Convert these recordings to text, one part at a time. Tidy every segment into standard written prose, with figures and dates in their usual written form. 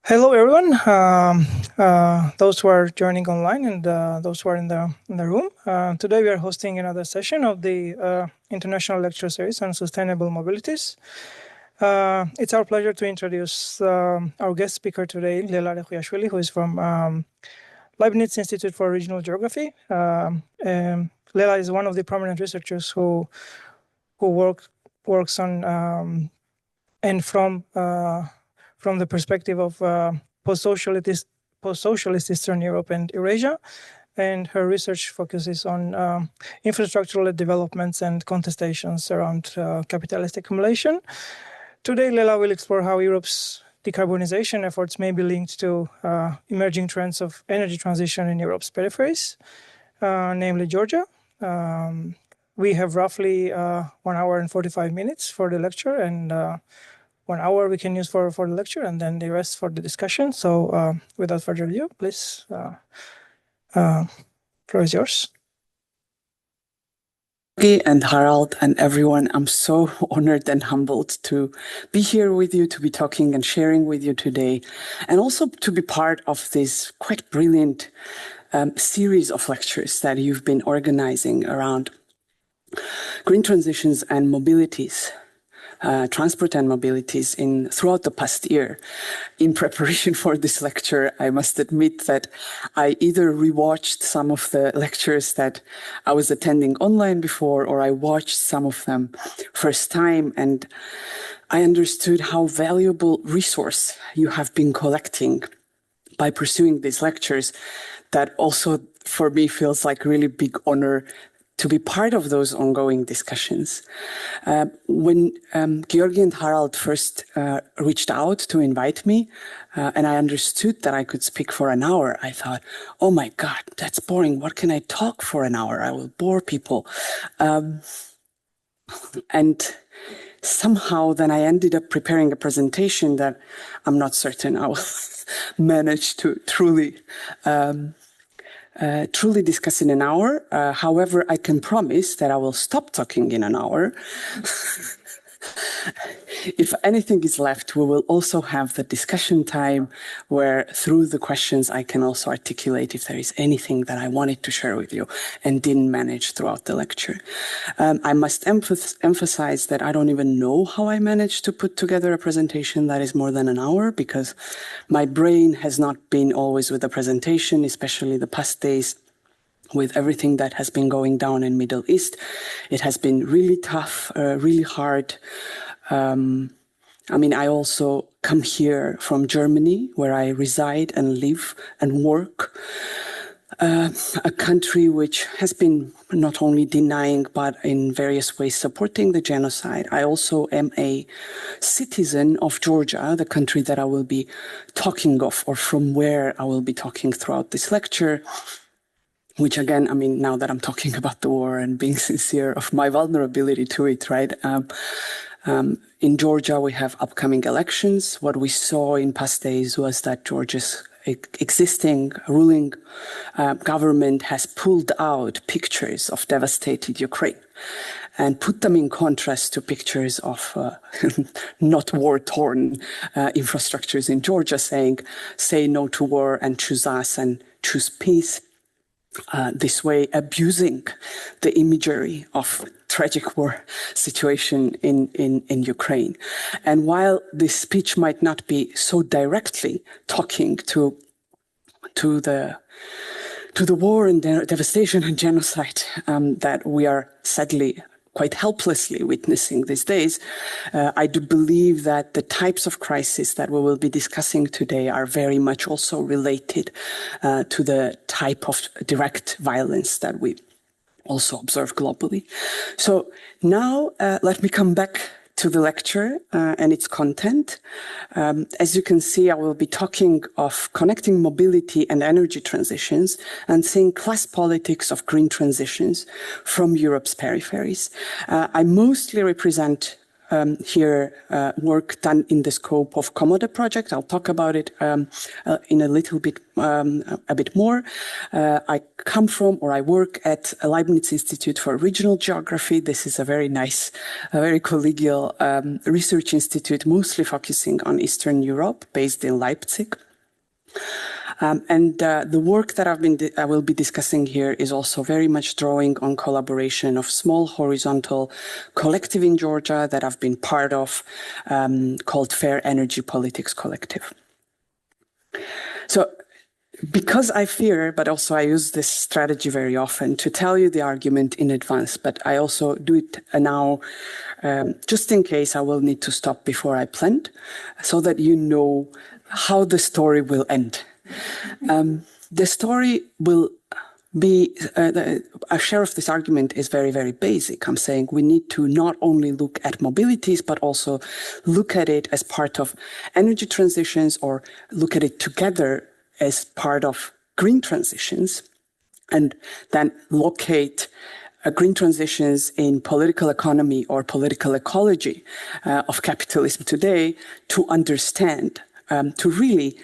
Hello, everyone. Those who are joining online and those who are in the room. Today we are hosting another session of the International Lecture Series on Sustainable Mobilities. It's our pleasure to introduce our guest speaker today, Lela Rekhviashvili, who is from Leibniz Institute for Regional Geography. Lela is one of the prominent researchers who works on and from the perspective of post-socialist Eastern Europe and Eurasia, and her research focuses on infrastructural developments and contestations around capitalist accumulation. Today, Lela will explore how Europe's decarbonization efforts may be linked to emerging trends of energy transition in Europe's peripheries, namely Georgia. We have roughly 1 hour and 45 minutes for the lecture, and 1 hour we can use for the lecture, and then the rest for the discussion. So without further ado, please, floor is yours. And Harald and everyone, I'm so honored and humbled to be here with you, to be talking and sharing with you today, and also to be part of this quite brilliant series of lectures that you've been organizing around green transitions and mobilities. Transport and mobilities throughout the past year. In preparation for this lecture, I must admit that I either rewatched some of the lectures that I was attending online before, or I watched some of them first time, and I understood how valuable resource you have been collecting by pursuing these lectures. That also for me feels like really big honor to be part of those ongoing discussions. When Georgi and Harald first reached out to invite me, and I understood that I could speak for an hour, I thought, oh my God, that's boring. What can I talk for an hour? I will bore people. And somehow then I ended up preparing a presentation that I'm not certain I will manage to truly discuss in an hour. However, I can promise that I will stop talking in an hour. If anything is left, we will also have the discussion time where through the questions I can also articulate if there is anything that I wanted to share with you and didn't manage throughout the lecture. I must emphasize that I don't even know how I managed to put together a presentation that is more than an hour, because my brain has not been always with the presentation, especially the past days. With everything that has been going down in Middle East, it has been really tough, really hard. I also come here from Germany, where I reside and live and work. A country which has been not only denying, but in various ways supporting the genocide. I also am a citizen of Georgia, the country that I will be talking of, or from where I will be talking throughout this lecture. Which again, now that I'm talking about the war and being sincere of my vulnerability to it, right? In Georgia, we have upcoming elections. What we saw in past days was that Georgia's existing ruling government has pulled out pictures of devastated Ukraine and put them in contrast to pictures of not war-torn infrastructures in Georgia, saying, say no to war and choose us and choose peace. This way abusing the imagery of tragic war situation in Ukraine. And while this speech might not be so directly talking to the war and devastation and genocide that we are sadly quite helplessly witnessing these days, I do believe that the types of crises that we will be discussing today are very much also related to the type of direct violence that we also observe globally. So now let me come back to the lecture and its content. As you can see, I will be talking of connecting mobility and energy transitions and seeing class politics of green transitions from Europe's peripheries. I mostly represent here work done in the scope of Commode project. I'll talk about it in a little bit, a bit more. I come from, or I work at Leibniz Institute for Regional Geography. This is a very nice, very collegial research institute, mostly focusing on Eastern Europe, based in Leipzig. The work that I will be discussing here is also very much drawing on collaboration of small horizontal collective in Georgia that I've been part of, called Fair Energy Politics Collective. So, because I fear, but also I use this strategy very often to tell you the argument in advance, but I also do it now just in case I will need to stop before I plant, so that you know how the story will end. The story will be, a share of this argument is very, very basic. I'm saying we need to not only look at mobilities, but also look at it as part of energy transitions, or look at it together as part of green transitions, and then locate green transitions in political economy or political ecology of capitalism today, to understand, to really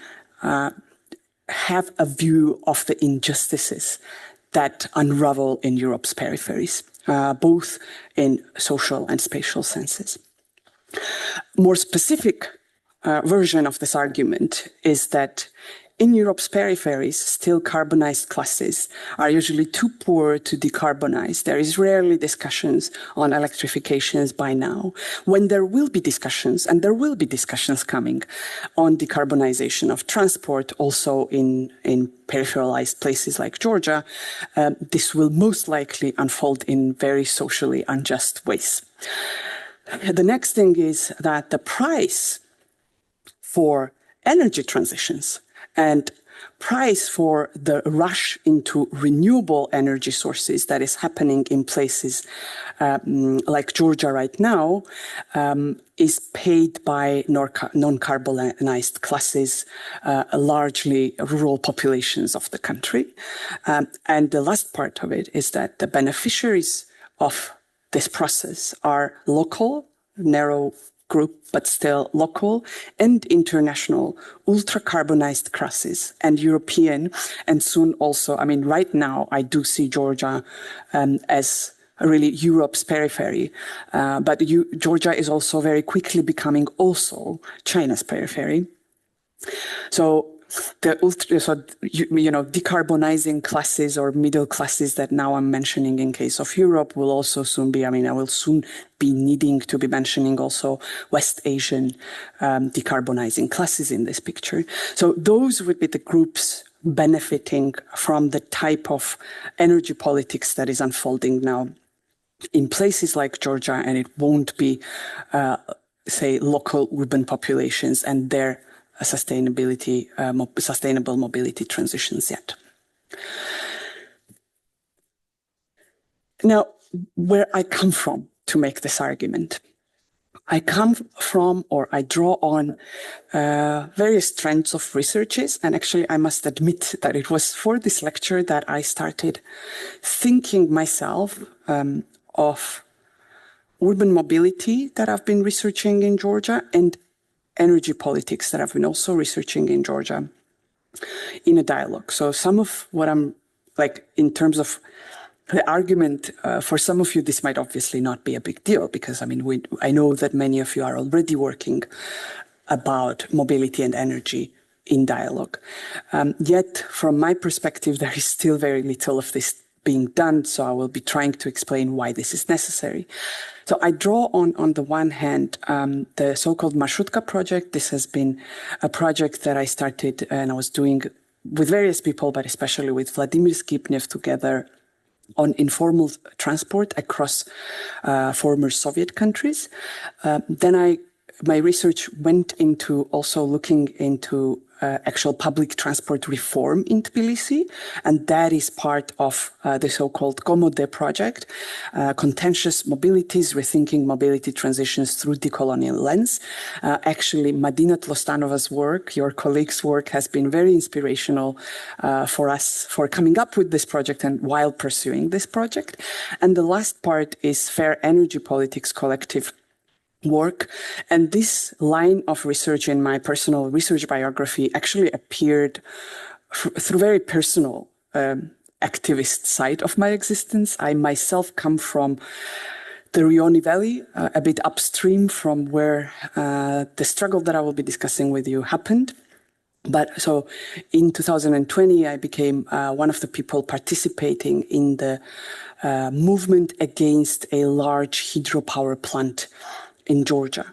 have a view of the injustices that unravel in Europe's peripheries, both in social and spatial senses. More specific version of this argument is that in Europe's peripheries, still carbonized classes are usually too poor to decarbonize. There is rarely discussions on electrifications by now. When there will be discussions, and there will be discussions coming on decarbonization of transport, also in peripheralized places like Georgia, this will most likely unfold in very socially unjust ways. The next thing is that the price for energy transitions and price for the rush into renewable energy sources that is happening in places like Georgia right now is paid by non-carbonized classes, largely rural populations of the country. And the last part of it is that the beneficiaries of this process are local, narrow group, but still local and international ultra-carbonized classes, and European, and soon also, I mean, right now I do see Georgia as really Europe's periphery, but Georgia is also very quickly becoming also China's periphery. So decarbonizing classes or middle classes that now I'm mentioning in case of Europe will also soon be, I will soon be needing to be mentioning also West Asian decarbonizing classes in this picture. So those would be the groups benefiting from the type of energy politics that is unfolding now in places like Georgia, and it won't be, say, local urban populations and their sustainable mobility transitions yet. Now, where I come from to make this argument, I come from, or I draw on various trends of researches, and actually I must admit that it was for this lecture that I started thinking myself of urban mobility that I've been researching in Georgia, and energy politics that I've been also researching in Georgia in a dialogue. So some of what I'm like, in terms of the argument, for some of you, this might obviously not be a big deal, because I know that many of you are already working about mobility and energy in dialogue. Yet from my perspective, there is still very little of this being done. So I will be trying to explain why this is necessary. So I draw on the one hand, the so-called Marshutka project. This has been a project that I started and I was doing with various people, but especially with Vladimir Skipnev together on informal transport across former Soviet countries. Then my research went into also looking into actual public transport reform in Tbilisi, and that is part of the so-called Commode project, contentious mobilities, rethinking mobility transitions through decolonial lens. Actually, Madina Tlostanova's work, your colleague's work, has been very inspirational for us for coming up with this project and while pursuing this project. And the last part is Fair Energy Politics Collective, work. And this line of research in my personal research biography actually appeared through very personal activist side of my existence. I myself come from the Rioni Valley, a bit upstream from where the struggle that I will be discussing with you happened. But so in 2020, I became one of the people participating in the movement against a large hydropower plant in Georgia.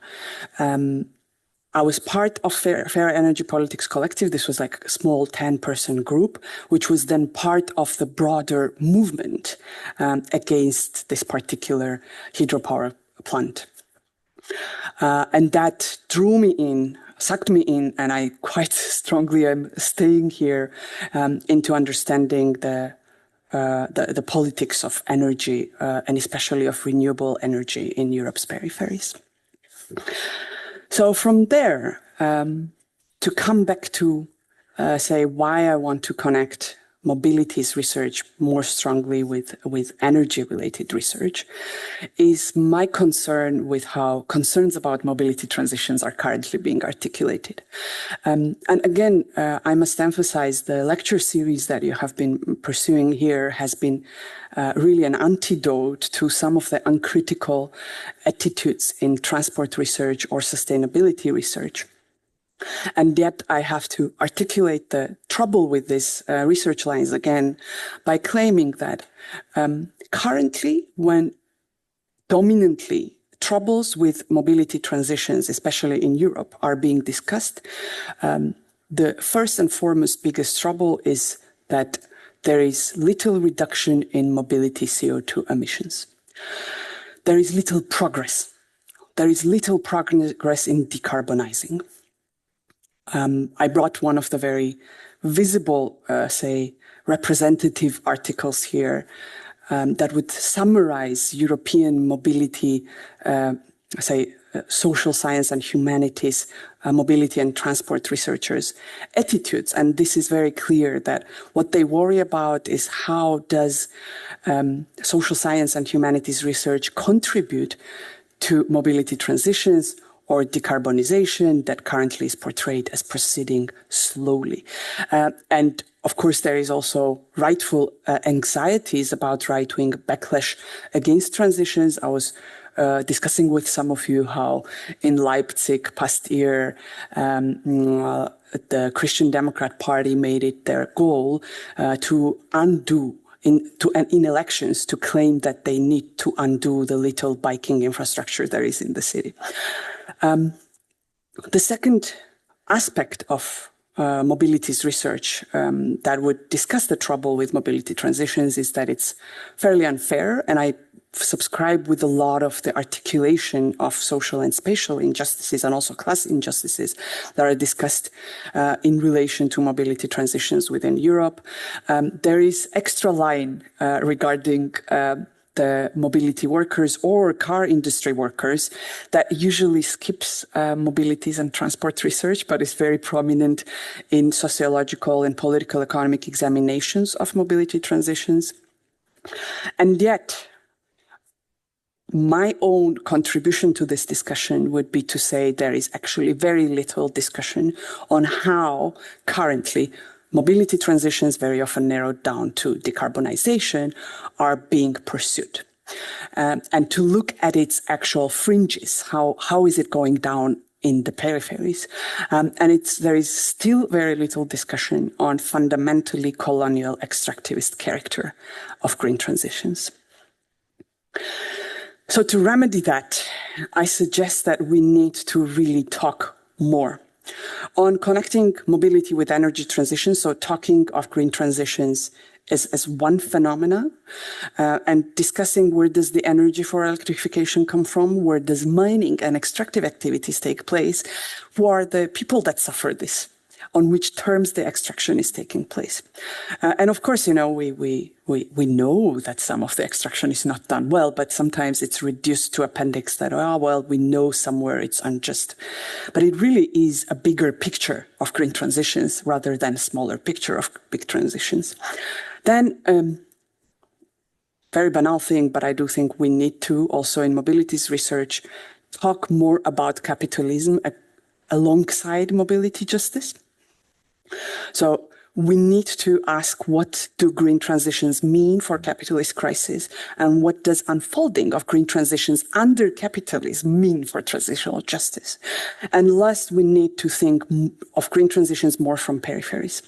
I was part of Fair Energy Politics Collective. This was like a small 10-person group, which was then part of the broader movement against this particular hydropower plant. And that drew me in, sucked me in, and I quite strongly am staying here into understanding the politics of energy and especially of renewable energy in Europe's peripheries. So from there, to come back to say why I want to connect mobilities research more strongly with energy-related research, is my concern with how concerns about mobility transitions are currently being articulated. And again, I must emphasize the lecture series that you have been pursuing here has been really an antidote to some of the uncritical attitudes in transport research or sustainability research. And yet I have to articulate the trouble with this research lines again by claiming that currently, when dominantly troubles with mobility transitions, especially in Europe, are being discussed, the first and foremost biggest trouble is that there is little reduction in mobility CO2 emissions. There is little progress. There is little progress in decarbonizing. I brought one of the very visible, say, representative articles here that would summarize European mobility, social science and humanities, mobility and transport researchers' attitudes. And this is very clear that what they worry about is how does social science and humanities research contribute to mobility transitions or decarbonization that currently is portrayed as proceeding slowly. And of course, there is also rightful anxieties about right-wing backlash against transitions. I was discussing with some of you how in Leipzig past year, the Christian Democrat Party made it their goal to undo in elections to claim that they need to undo the little biking infrastructure there is in the city. The second aspect of mobilities research that would discuss the trouble with mobility transitions is that it's fairly unfair, and I subscribe with a lot of the articulation of social and spatial injustices and also class injustices that are discussed in relation to mobility transitions within Europe. There is extra line regarding the mobility workers or car industry workers that usually skips mobilities and transport research, but is very prominent in sociological and political economic examinations of mobility transitions. And yet, my own contribution to this discussion would be to say there is actually very little discussion on how currently mobility transitions, very often narrowed down to decarbonization, are being pursued. And to look at its actual fringes, how is it going down in the peripheries? And there is still very little discussion on fundamentally colonial extractivist character of green transitions. So to remedy that, I suggest that we need to really talk more on connecting mobility with energy transition, so talking of green transitions as one phenomena, and discussing where does the energy for electrification come from, where does mining and extractive activities take place, who are the people that suffer this, on which terms the extraction is taking place. And of course, you know, we know that some of the extraction is not done well, but sometimes it's reduced to appendix that, oh, well, we know somewhere it's unjust. But it really is a bigger picture of green transitions rather than a smaller picture of big transitions. Then, very banal thing, but I do think we need to also in mobilities research talk more about capitalism alongside mobility justice. So we need to ask, what do green transitions mean for capitalist crisis? And what does unfolding of green transitions under capitalism mean for transitional justice? And last, we need to think of green transitions more from peripheries.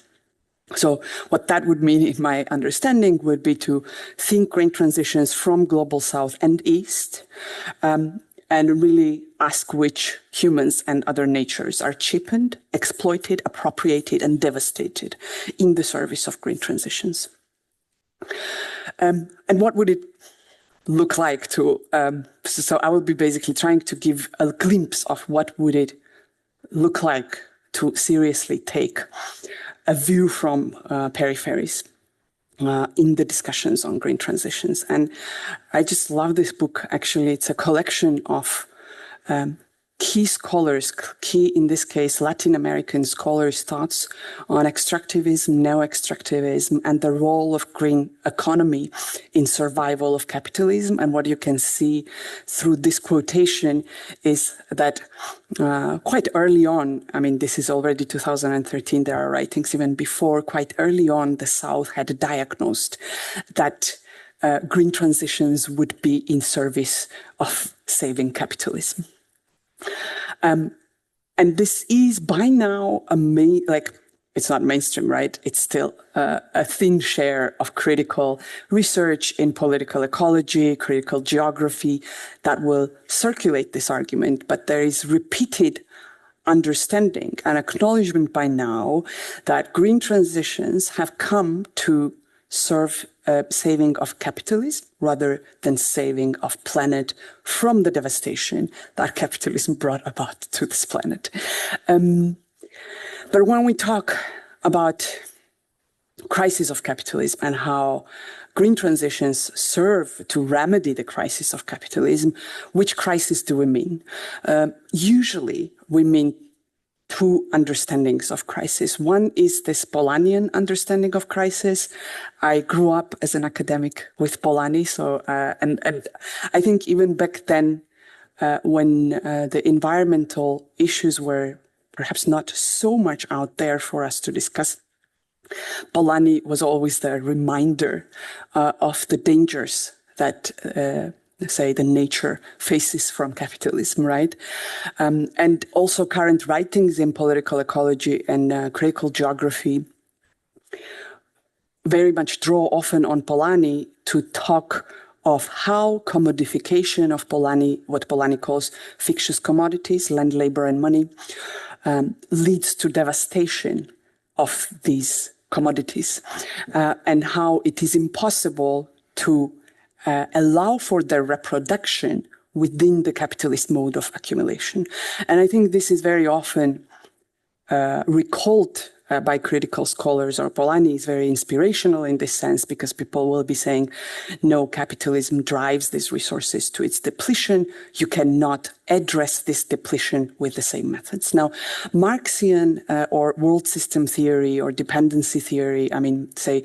So what that would mean, in my understanding, would be to think green transitions from global south and east, and really ask which humans and other natures are cheapened, exploited, appropriated, and devastated in the service of green transitions. And what would it look like to, so I will be basically trying to give a glimpse of what would it look like to seriously take a view from peripheries in the discussions on green transitions. And I just love this book. Actually, it's a collection of key scholars, in this case, Latin American scholars' thoughts on extractivism, neo-extractivism, and the role of green economy in survival of capitalism. And what you can see through this quotation is that quite early on, I mean, this is already 2013, there are writings even before, quite early on, the South had diagnosed that green transitions would be in service of saving capitalism. And this is by now it's not mainstream, right? It's still a thin share of critical research in political ecology, critical geography that will circulate this argument, but there is repeated understanding and acknowledgement by now that green transitions have come to serve saving of capitalism rather than saving of planet from the devastation that capitalism brought about to this planet. But when we talk about crisis of capitalism and how green transitions serve to remedy the crisis of capitalism, which crisis do we mean? Usually we mean two understandings of crisis. One is this Polanyian understanding of crisis. I grew up as an academic with Polanyi, so and I think even back then, when the environmental issues were perhaps not so much out there for us to discuss, Polanyi was always the reminder of the dangers that say the nature faces from capitalism, right? And also current writings in political ecology and critical geography very much draw often on Polanyi to talk of how commodification of Polanyi, what Polanyi calls fictitious commodities, land, labor, and money, leads to devastation of these commodities, and how it is impossible to allow for their reproduction within the capitalist mode of accumulation. And I think this is very often recalled by critical scholars, or Polanyi is very inspirational in this sense, because people will be saying, no, capitalism drives these resources to its depletion. You cannot address this depletion with the same methods. Now, Marxian or world system theory or dependency theory, I mean, say,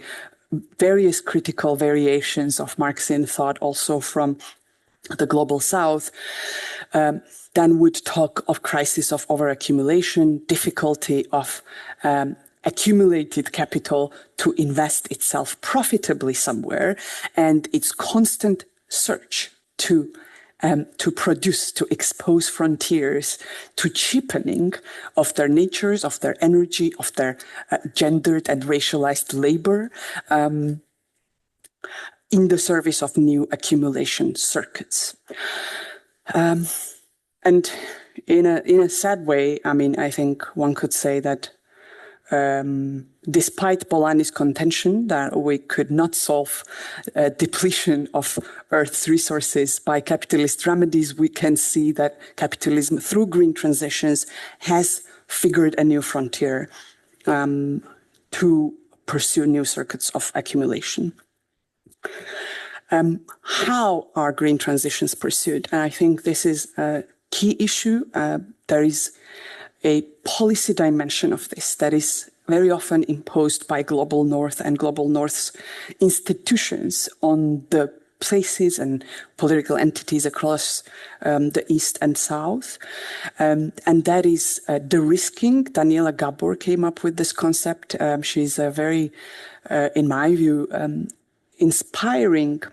various critical variations of Marxian thought also from the global south, then would talk of crisis of overaccumulation, difficulty of accumulated capital to invest itself profitably somewhere, and its constant search to produce, to expose frontiers to cheapening of their natures, of their energy, of their gendered and racialized labor, in the service of new accumulation circuits. And in a sad way, I mean, I think one could say that despite Polanyi's contention that we could not solve depletion of Earth's resources by capitalist remedies, we can see that capitalism, through green transitions, has figured a new frontier to pursue new circuits of accumulation. How are green transitions pursued? And I think this is a key issue. There is a policy dimension of this that is very often imposed by Global North and Global North's institutions on the places and political entities across the East and South. And that is de-risking. Daniela Gabor came up with this concept. She's a very, in my view, inspiring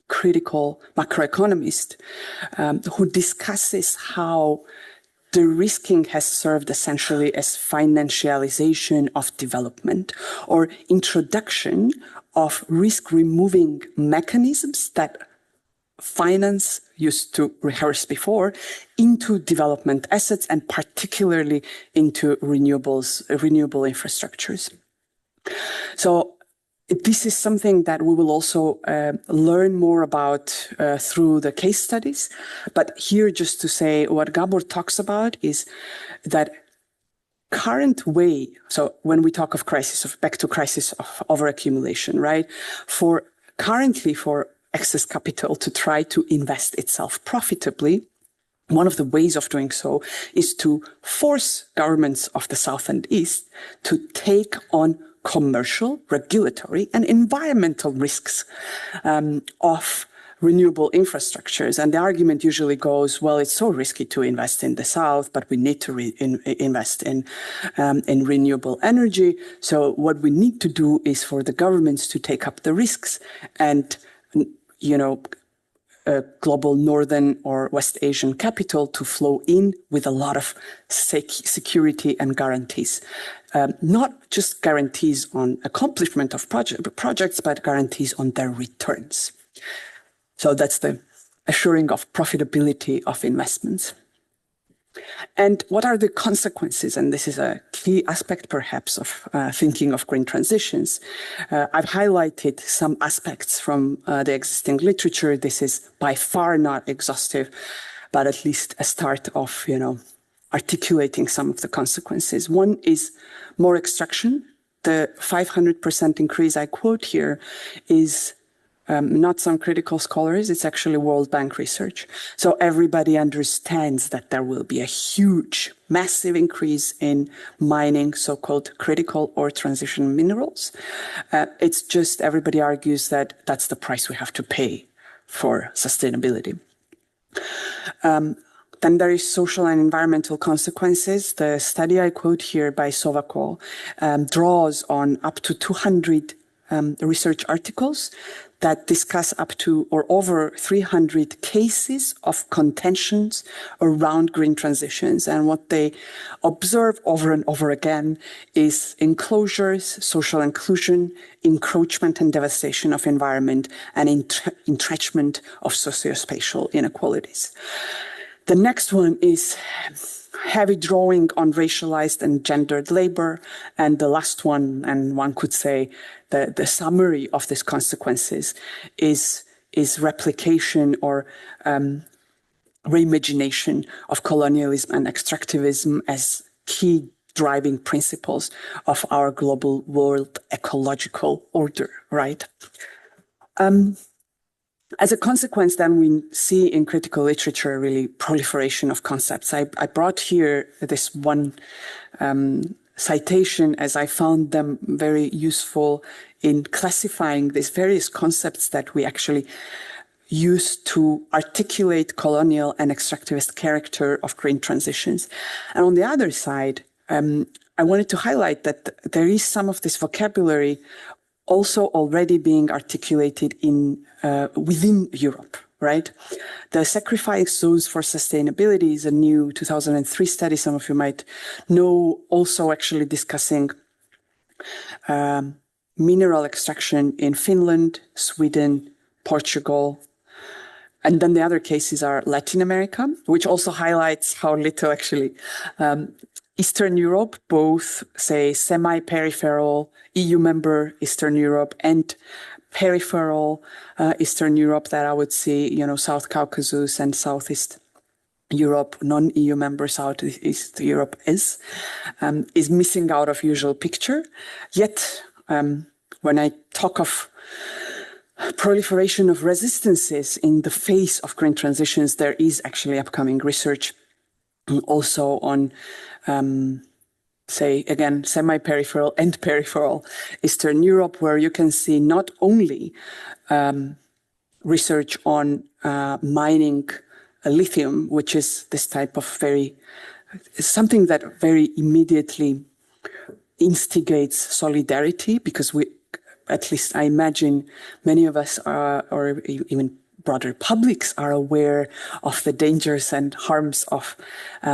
critical macroeconomist who discusses how de-risking has served essentially as financialization of development or introduction of risk-removing mechanisms that finance used to rehearse before into development assets and particularly into renewable infrastructures. So this is something that we will also learn more about through the case studies. But here, just to say what Gabor talks about is that current way, so when we talk of back to crisis of overaccumulation, right? Currently for excess capital to try to invest itself profitably, one of the ways of doing so is to force governments of the South and East to take on commercial, regulatory, and environmental risks of renewable infrastructures. And the argument usually goes, well, it's so risky to invest in the South, but we need to invest in renewable energy. So what we need to do is for the governments to take up the risks and, global Northern or West Asian capital to flow in with a lot of security and guarantees. Not just guarantees on accomplishment of projects, but guarantees on their returns. So that's the assuring of profitability of investments. And what are the consequences? And this is a key aspect, perhaps, of thinking of green transitions. I've highlighted some aspects from the existing literature. This is by far not exhaustive, but at least a start of, articulating some of the consequences. One is more extraction. The 500% increase I quote here is not some critical scholars, it's actually World Bank research. So everybody understands that there will be a huge, massive increase in mining so-called critical or transition minerals. It's just everybody argues that that's the price we have to pay for sustainability. Then there is social and environmental consequences. The study I quote here by Sovakol draws on up to 200 research articles that discuss up to or over 300 cases of contentions around green transitions. And what they observe over and over again is enclosures, social inclusion, encroachment and devastation of environment, and entrenchment of sociospatial inequalities. The next one is heavy drawing on racialized and gendered labor. And the last one, and one could say the summary of these consequences is replication or reimagination of colonialism and extractivism as key driving principles of our global world ecological order, right? As a consequence, then, we see in critical literature really proliferation of concepts. I brought here this one citation as I found them very useful in classifying these various concepts that we actually use to articulate colonial and extractivist character of green transitions. And on the other side, I wanted to highlight that there is some of this vocabulary also already being articulated in within Europe, right? The Sacrifice Zones for Sustainability is a new 2003 study, some of you might know, also actually discussing mineral extraction in Finland, Sweden, Portugal. And then the other cases are Latin America, which also highlights how little actually Eastern Europe, both, say, semi-peripheral EU member Eastern Europe and peripheral Eastern Europe that I would see, South Caucasus and Southeast Europe, non-EU member Southeast Europe is missing out of usual picture. Yet, when I talk of proliferation of resistances in the face of green transitions, there is actually upcoming research also on say, again, semi-peripheral and peripheral Eastern Europe, where you can see not only research on mining lithium, which is this type of something that very immediately instigates solidarity, because at least I imagine many of us are, or even broader publics are aware of the dangers and harms of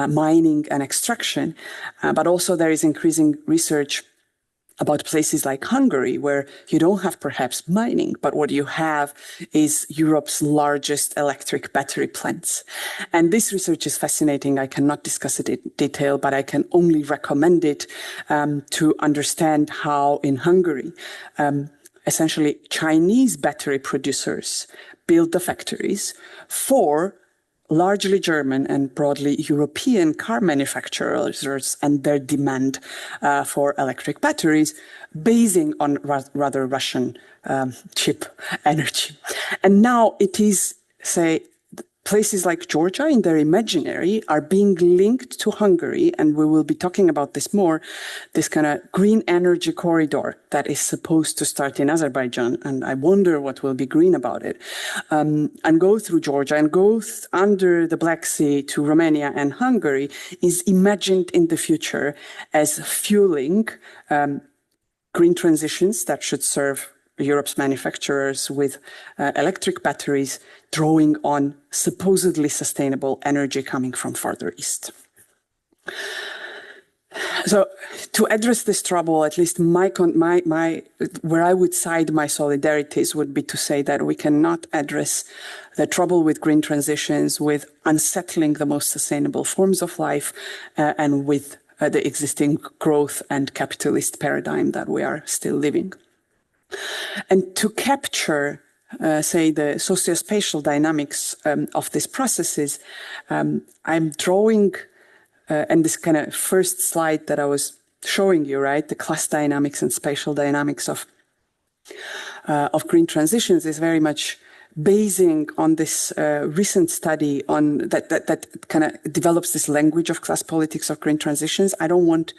mining and extraction. But also there is increasing research about places like Hungary, where you don't have perhaps mining, but what you have is Europe's largest electric battery plants. And this research is fascinating. I cannot discuss it in detail, but I can only recommend it to understand how in Hungary, essentially Chinese battery producers build the factories for largely German and broadly European car manufacturers and their demand for electric batteries, basing on rather Russian cheap energy. And now it is, say, places like Georgia in their imaginary are being linked to Hungary, and we will be talking about this more, this kind of green energy corridor that is supposed to start in Azerbaijan, and I wonder what will be green about it, and go through Georgia and go under the Black Sea to Romania and Hungary is imagined in the future as fueling green transitions that should serve Europe's manufacturers with electric batteries, drawing on supposedly sustainable energy coming from farther east. So to address this trouble, at least where I would side my solidarities would be to say that we cannot address the trouble with green transitions with unsettling the most sustainable forms of life and with the existing growth and capitalist paradigm that we are still living. And to capture, say, the socio-spatial dynamics of these processes, I'm drawing, and this kind of first slide that I was showing you, right, the class dynamics and spatial dynamics of green transitions is very much basing on this recent study on that kind of develops this language of class politics of green transitions. I don't want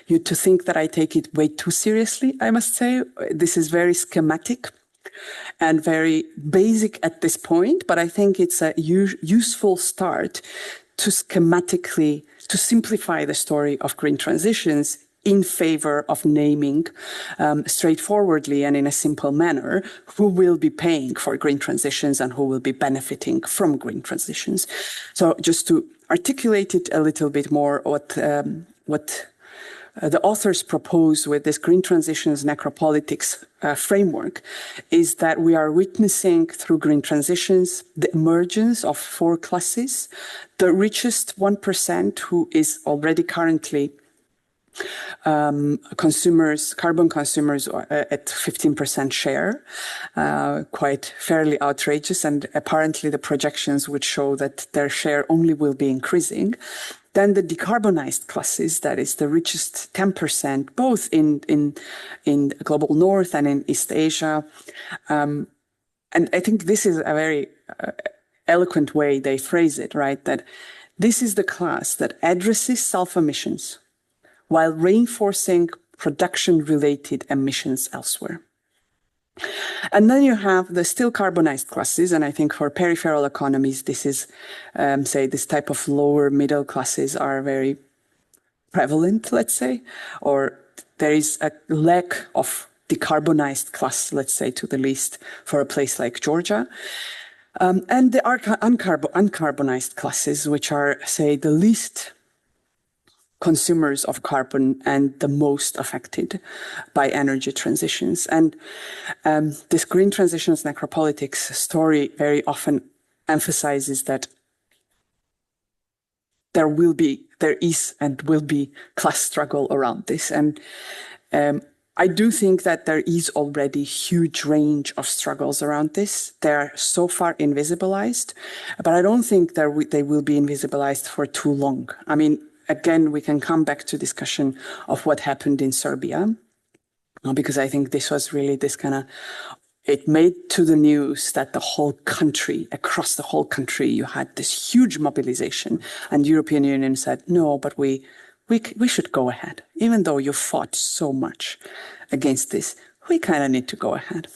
you to think that I take it way too seriously, I must say. This is very schematic and very basic at this point, but I think it's a useful start to schematically, to simplify the story of green transitions in favor of naming straightforwardly and in a simple manner who will be paying for green transitions and who will be benefiting from green transitions. So just to articulate it a little bit more, what the authors propose with this green transitions necropolitics framework is that we are witnessing through green transitions the emergence of four classes. The richest 1%, who is already currently carbon consumers at 15% share, quite fairly outrageous, and apparently the projections would show that their share only will be increasing. Then the decarbonized classes, that is the richest 10%, both in global north and in East Asia. And I think this is a very eloquent way they phrase it, right? That this is the class that addresses self-emissions while reinforcing production-related emissions elsewhere. And then you have the still carbonized classes, and I think for peripheral economies, this is, say, this type of lower middle classes are very prevalent, let's say, or there is a lack of decarbonized class, let's say, to the least for a place like Georgia. And the uncarbonized classes, which are, say, the least consumers of carbon and the most affected by energy transitions. And this green transitions necropolitics story very often emphasizes that there is and will be class struggle around this. And I do think that there is already huge range of struggles around this. They're so far invisibilized, but I don't think they will be invisibilized for too long. I mean, again, we can come back to discussion of what happened in Serbia, because I think this was really this kind of, it made to the news that the whole country, across the whole country, you had this huge mobilization, and the European Union said, no, but we should go ahead. Even though you fought so much against this, we kind of need to go ahead.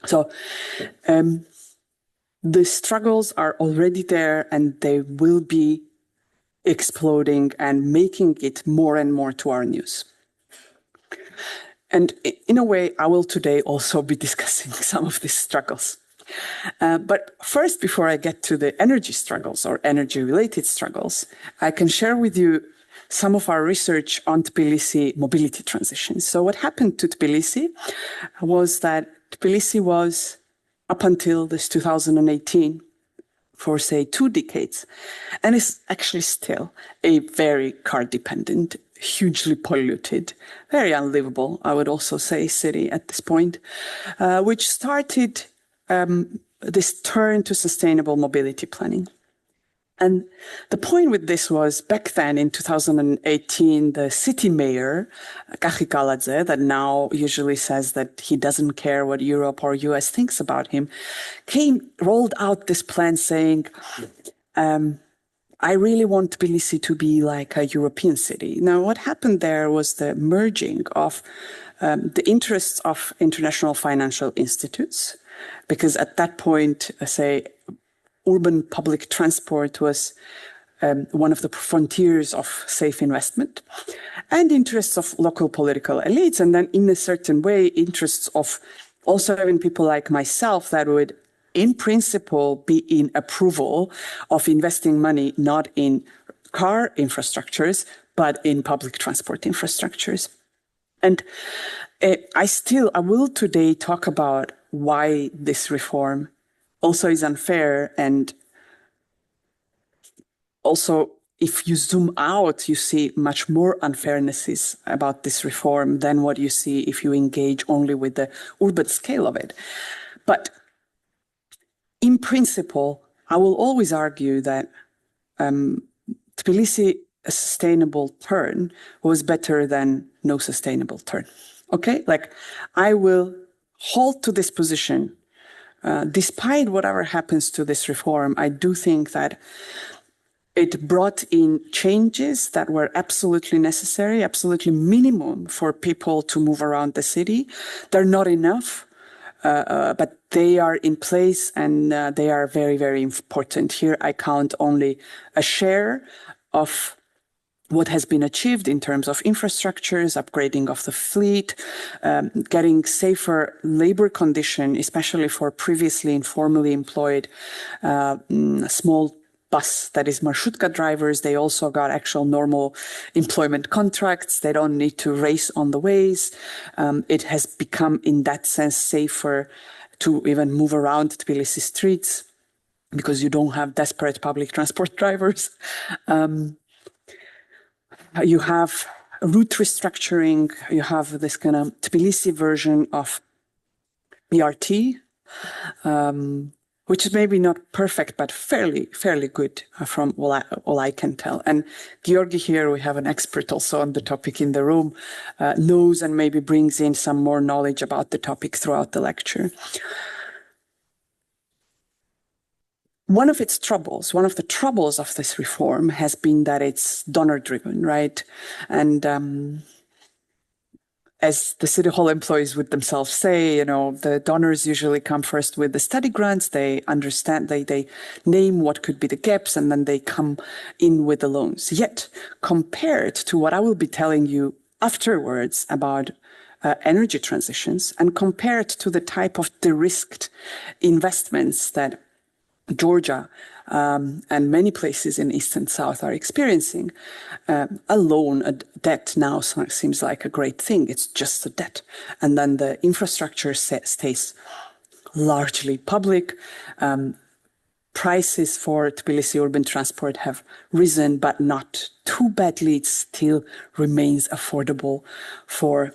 So the struggles are already there and they will be exploding and making it more and more to our news. And in a way, I will today also be discussing some of these struggles. But first, before I get to the energy struggles or energy-related struggles, I can share with you some of our research on Tbilisi mobility transitions. So what happened to Tbilisi was that Tbilisi was, up until this 2018, for say 2 decades, and is actually still a very car-dependent, hugely polluted, very unlivable, I would also say, city at this point, which started this turn to sustainable mobility planning. And the point with this was, back then in 2018, the city mayor, Kachi, that now usually says that he doesn't care what Europe or US thinks about him, rolled out this plan saying, I really want Tbilisi to be like a European city. Now, what happened there was the merging of the interests of international financial institutes, because at that point, say, urban public transport was one of the frontiers of safe investment, and interests of local political elites, and then in a certain way, interests of also having people like myself that would, in principle, be in approval of investing money not in car infrastructures, but in public transport infrastructures. And I will today talk about why this reform also is unfair, and also if you zoom out, you see much more unfairnesses about this reform than what you see if you engage only with the urban scale of it. But in principle, I will always argue that Tbilisi, a sustainable turn, was better than no sustainable turn. Okay? Like, I will hold to this position. Despite whatever happens to this reform, I do think that it brought in changes that were absolutely necessary, absolutely minimum for people to move around the city. They're not enough, but they are in place, and they are very, very important. Here I count only a share of what has been achieved in terms of infrastructures, upgrading of the fleet, getting safer labor condition, especially for previously informally employed small bus, that is marshutka drivers. They also got actual normal employment contracts. They don't need to race on the ways. It has become, in that sense, safer to even move around Tbilisi streets because you don't have desperate public transport drivers. You have route restructuring. You have this kind of Tbilisi version of BRT, which is maybe not perfect, but fairly good from all I can tell. And Georgi here, we have an expert also on the topic in the room, knows and maybe brings in some more knowledge about the topic throughout the lecture. One of the troubles of this reform has been that it's donor-driven, right? And as the City Hall employees would themselves say, the donors usually come first with the study grants. They understand, they name what could be the gaps, and then they come in with the loans. Yet, compared to what I will be telling you afterwards about energy transitions, and compared to the type of de-risked investments that Georgia and many places in East and South are experiencing, a loan, a debt now seems like a great thing. It's just a debt. And then the infrastructure stays largely public. Prices for Tbilisi urban transport have risen, but not too badly. It still remains affordable for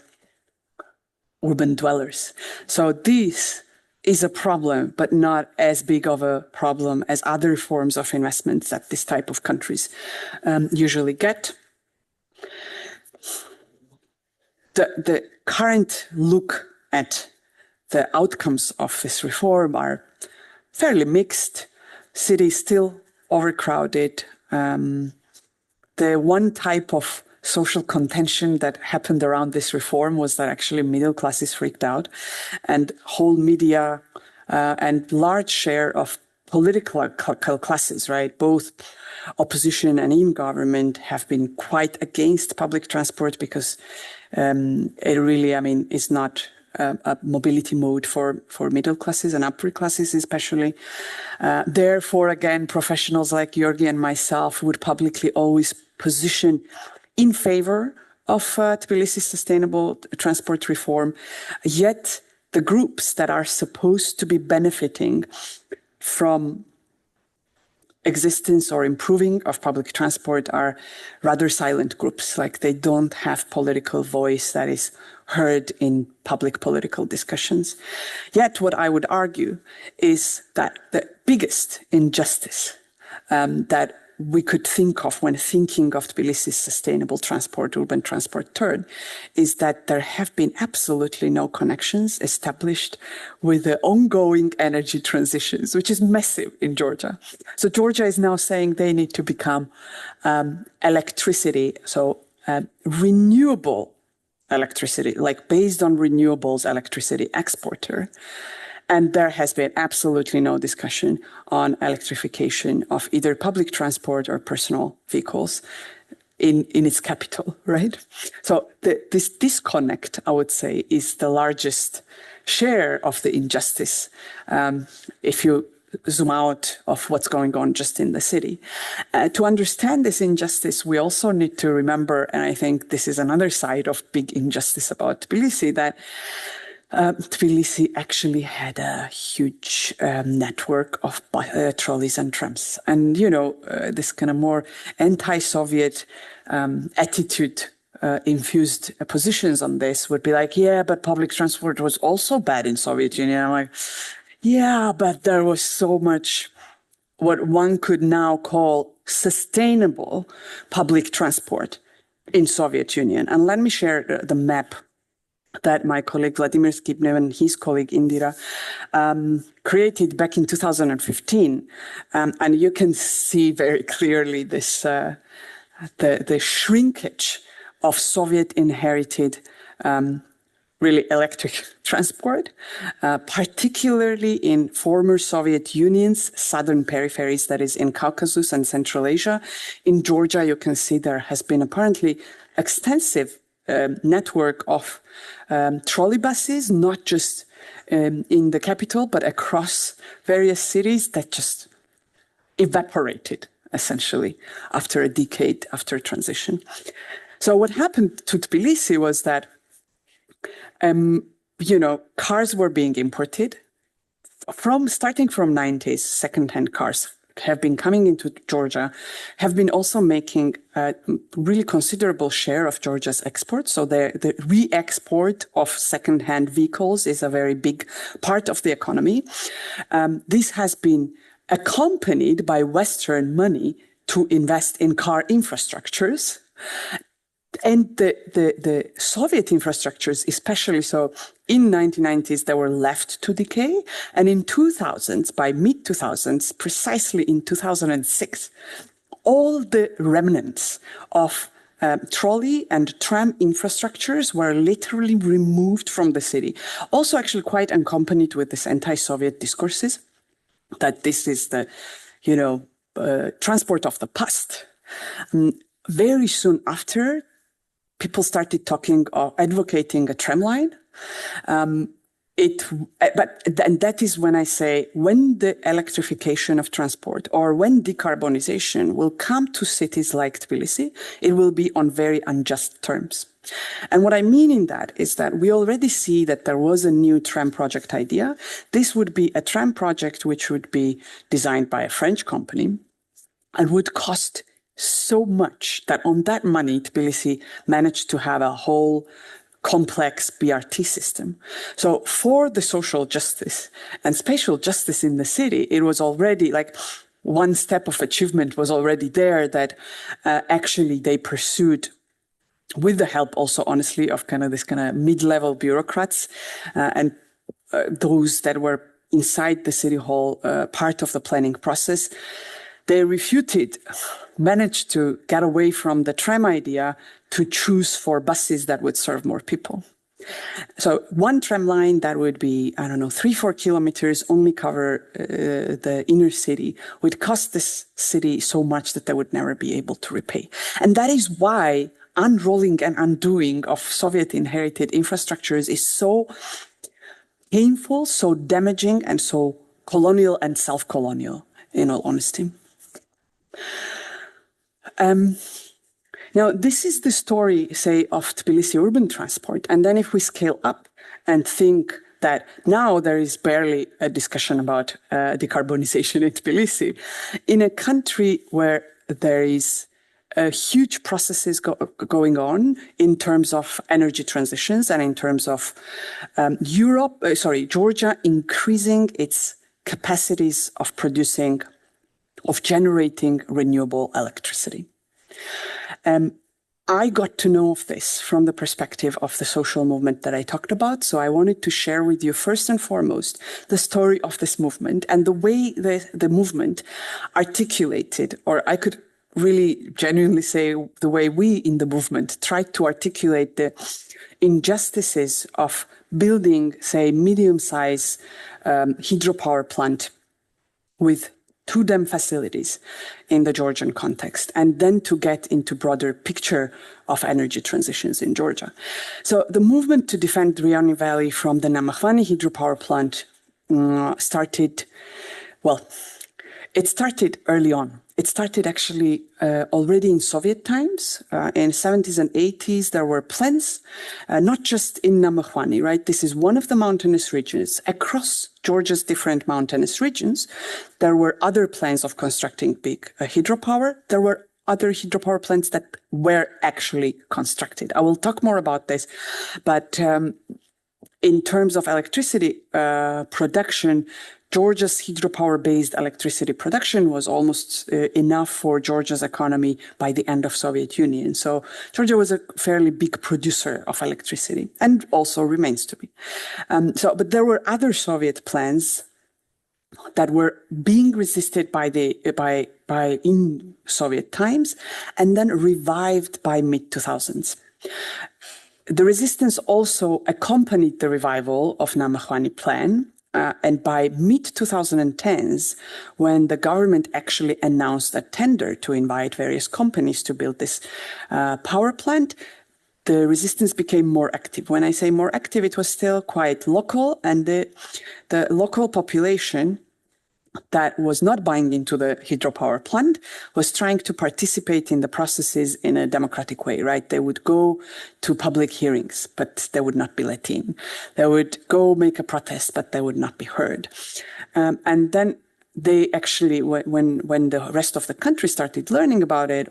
urban dwellers. So this is a problem, but not as big of a problem as other forms of investments that this type of countries usually get. The current look at the outcomes of this reform are fairly mixed. Cities still overcrowded. The one type of social contention that happened around this reform was that actually middle classes freaked out, and whole media and large share of political classes, right? Both opposition and in government have been quite against public transport because it really, I mean, is not a mobility mode for middle classes and upper classes especially. Therefore, again, professionals like Georgi and myself would publicly always position in favor of Tbilisi's sustainable transport reform. Yet the groups that are supposed to be benefiting from existence or improving of public transport are rather silent groups, like they don't have political voice that is heard in public political discussions. Yet what I would argue is that the biggest injustice that we could think of when thinking of Tbilisi's sustainable transport, urban transport turn, is that there have been absolutely no connections established with the ongoing energy transitions, which is massive in Georgia. So Georgia is now saying they need to become electricity, so renewable electricity, like based on renewables electricity exporter. And there has been absolutely no discussion on electrification of either public transport or personal vehicles in its capital, right? So this disconnect, I would say, is the largest share of the injustice if you zoom out of what's going on just in the city. To understand this injustice, we also need to remember, and I think this is another side of big injustice about Tbilisi, that Tbilisi actually had a huge network of trolleys and trams. And, you know, this kind of more anti-Soviet attitude infused positions on this would be like, yeah, but public transport was also bad in Soviet Union. I'm like, yeah, but there was so much what one could now call sustainable public transport in Soviet Union. And let me share the map that my colleague Vladimir Skibnev and his colleague Indira created back in 2015. And you can see very clearly this the shrinkage of Soviet-inherited really electric transport, particularly in former Soviet Union's southern peripheries, that is in Caucasus and Central Asia. In Georgia, you can see there has been apparently extensive network of trolley buses, not just in the capital, but across various cities that just evaporated, essentially, after a decade after transition. So what happened to Tbilisi was that, you know, cars were being imported starting from 90s, second-hand cars have been coming into Georgia, have been also making a really considerable share of Georgia's exports. So the re-export of second-hand vehicles is a very big part of the economy. This has been accompanied by Western money to invest in car infrastructures. And the Soviet infrastructures, especially so in 1990s, they were left to decay. And in 2000s, by mid-2000s, precisely in 2006, all the remnants of trolley and tram infrastructures were literally removed from the city. Also actually quite accompanied with this anti-Soviet discourses that this is the, you know, transport of the past. Very soon after, people started talking or advocating a tram line. And that is when I say, when the electrification of transport or when decarbonization will come to cities like Tbilisi, it will be on very unjust terms. And what I mean in that is that we already see that there was a new tram project idea. This would be a tram project which would be designed by a French company and would cost so much that on that money, Tbilisi managed to have a whole complex BRT system. So for the social justice and spatial justice in the city, it was already like one step of achievement was already there that actually they pursued with the help also, honestly, of kind of this kind of mid-level bureaucrats and those that were inside the city hall, part of the planning process. They managed to get away from the tram idea to choose for buses that would serve more people. So one tram line that would be, I don't know, 3-4 kilometers, only cover the inner city, would cost this city so much that they would never be able to repay. And that is why unrolling and undoing of Soviet inherited infrastructures is so painful, so damaging, and so colonial and self-colonial, in all honesty. Now, this is the story, say, of Tbilisi urban transport. And then if we scale up and think that now there is barely a discussion about decarbonization in Tbilisi, in a country where there is huge processes going on in terms of energy transitions and in terms of Georgia increasing its capacities of generating renewable electricity. I got to know of this from the perspective of the social movement that I talked about. So I wanted to share with you first and foremost the story of this movement and the way the movement articulated, or I could really genuinely say the way we in the movement tried to articulate the injustices of building, say, medium-sized hydropower plant with 2 dam facilities in the Georgian context, and then to get into broader picture of energy transitions in Georgia. So the movement to defend Rioni Valley from the Namakhvani hydropower plant started early on. It started actually already in Soviet times. In the 70s and 80s, there were plans, not just in Namakhvani, right? This is one of the mountainous regions. Across Georgia's different mountainous regions, there were other plans of constructing big hydropower. There were other hydropower plants that were actually constructed. I will talk more about this, but in terms of electricity production, Georgia's hydropower-based electricity production was almost enough for Georgia's economy by the end of Soviet Union. So Georgia was a fairly big producer of electricity and also remains to be. But there were other Soviet plans that were being resisted in Soviet times and then revived by mid-2000s. The resistance also accompanied the revival of Namakhvani plan. And by mid-2010s, when the government actually announced a tender to invite various companies to build this power plant, the resistance became more active. When I say more active, it was still quite local, and the local population that was not buying into the hydropower plant was trying to participate in the processes in a democratic way, right? They would go to public hearings, but they would not be let in. They would go make a protest, but they would not be heard. And then they actually, when the rest of the country started learning about it,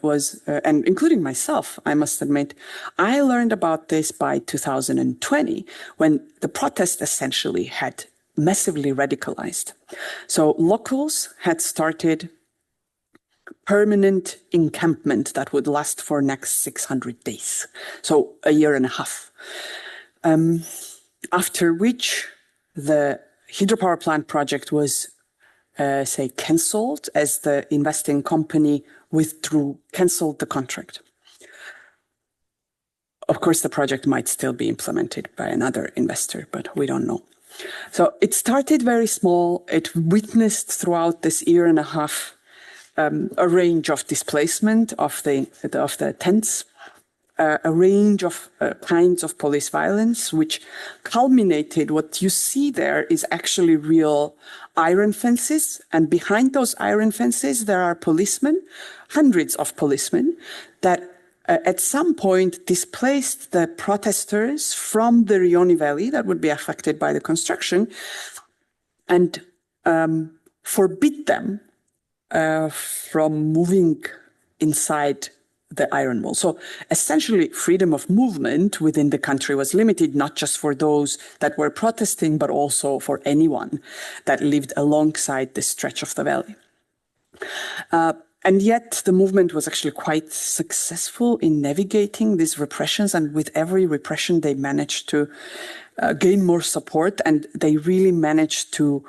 and including myself, I must admit, I learned about this by 2020, when the protest essentially had massively radicalized. So locals had started permanent encampment that would last for next 600 days. So a year and a half. After which the hydropower plant project was, cancelled as the investing company cancelled the contract. Of course, the project might still be implemented by another investor, but we don't know. So it started very small. It witnessed throughout this year and a half a range of displacement of the tents, a range of kinds of police violence, which culminated. What you see there is actually real iron fences, and behind those iron fences there are policemen, hundreds of policemen, that at some point displaced the protesters from the Rioni Valley that would be affected by the construction and forbid them from moving inside the iron wall. So essentially, freedom of movement within the country was limited, not just for those that were protesting, but also for anyone that lived alongside this stretch of the valley. And yet the movement was actually quite successful in navigating these repressions. And with every repression, they managed to gain more support. And they really managed to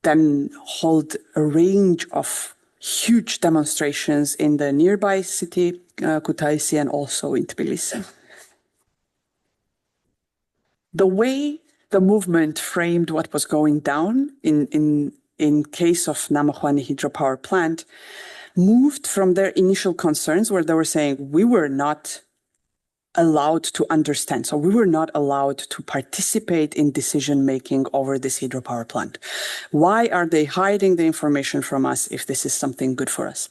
then hold a range of huge demonstrations in the nearby city, Kutaisi, and also in Tbilisi. the way the movement framed what was going down in case of Namajuani hydropower plant moved from their initial concerns where they were saying we were not allowed to understand. So we were not allowed to participate in decision-making over this hydropower plant. Why are they hiding the information from us if this is something good for us?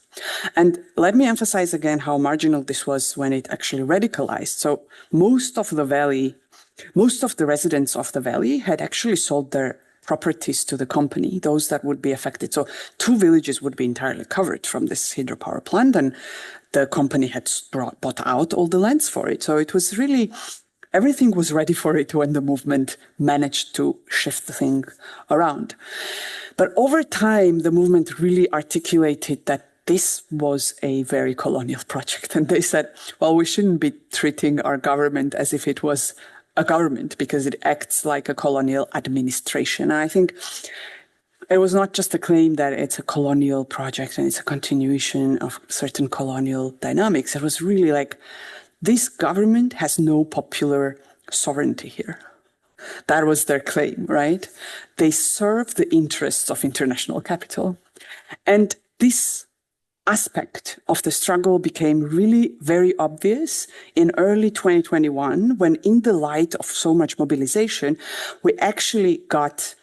And let me emphasize again how marginal this was when it actually radicalized. So most of the residents of the valley had actually sold their properties to the company, those that would be affected. So 2 villages would be entirely covered from this hydropower plant, and the company had bought out all the lands for it. So it was really, everything was ready for it when the movement managed to shift the thing around. But over time, the movement really articulated that this was a very colonial project. And they said, well, we shouldn't be treating our government as if it was a government because it acts like a colonial administration. And I think it was not just a claim that it's a colonial project and it's a continuation of certain colonial dynamics. It was really like, this government has no popular sovereignty here. That was their claim, right? They serve the interests of international capital. And this aspect of the struggle became really very obvious in early 2021, when in the light of so much mobilization, we actually got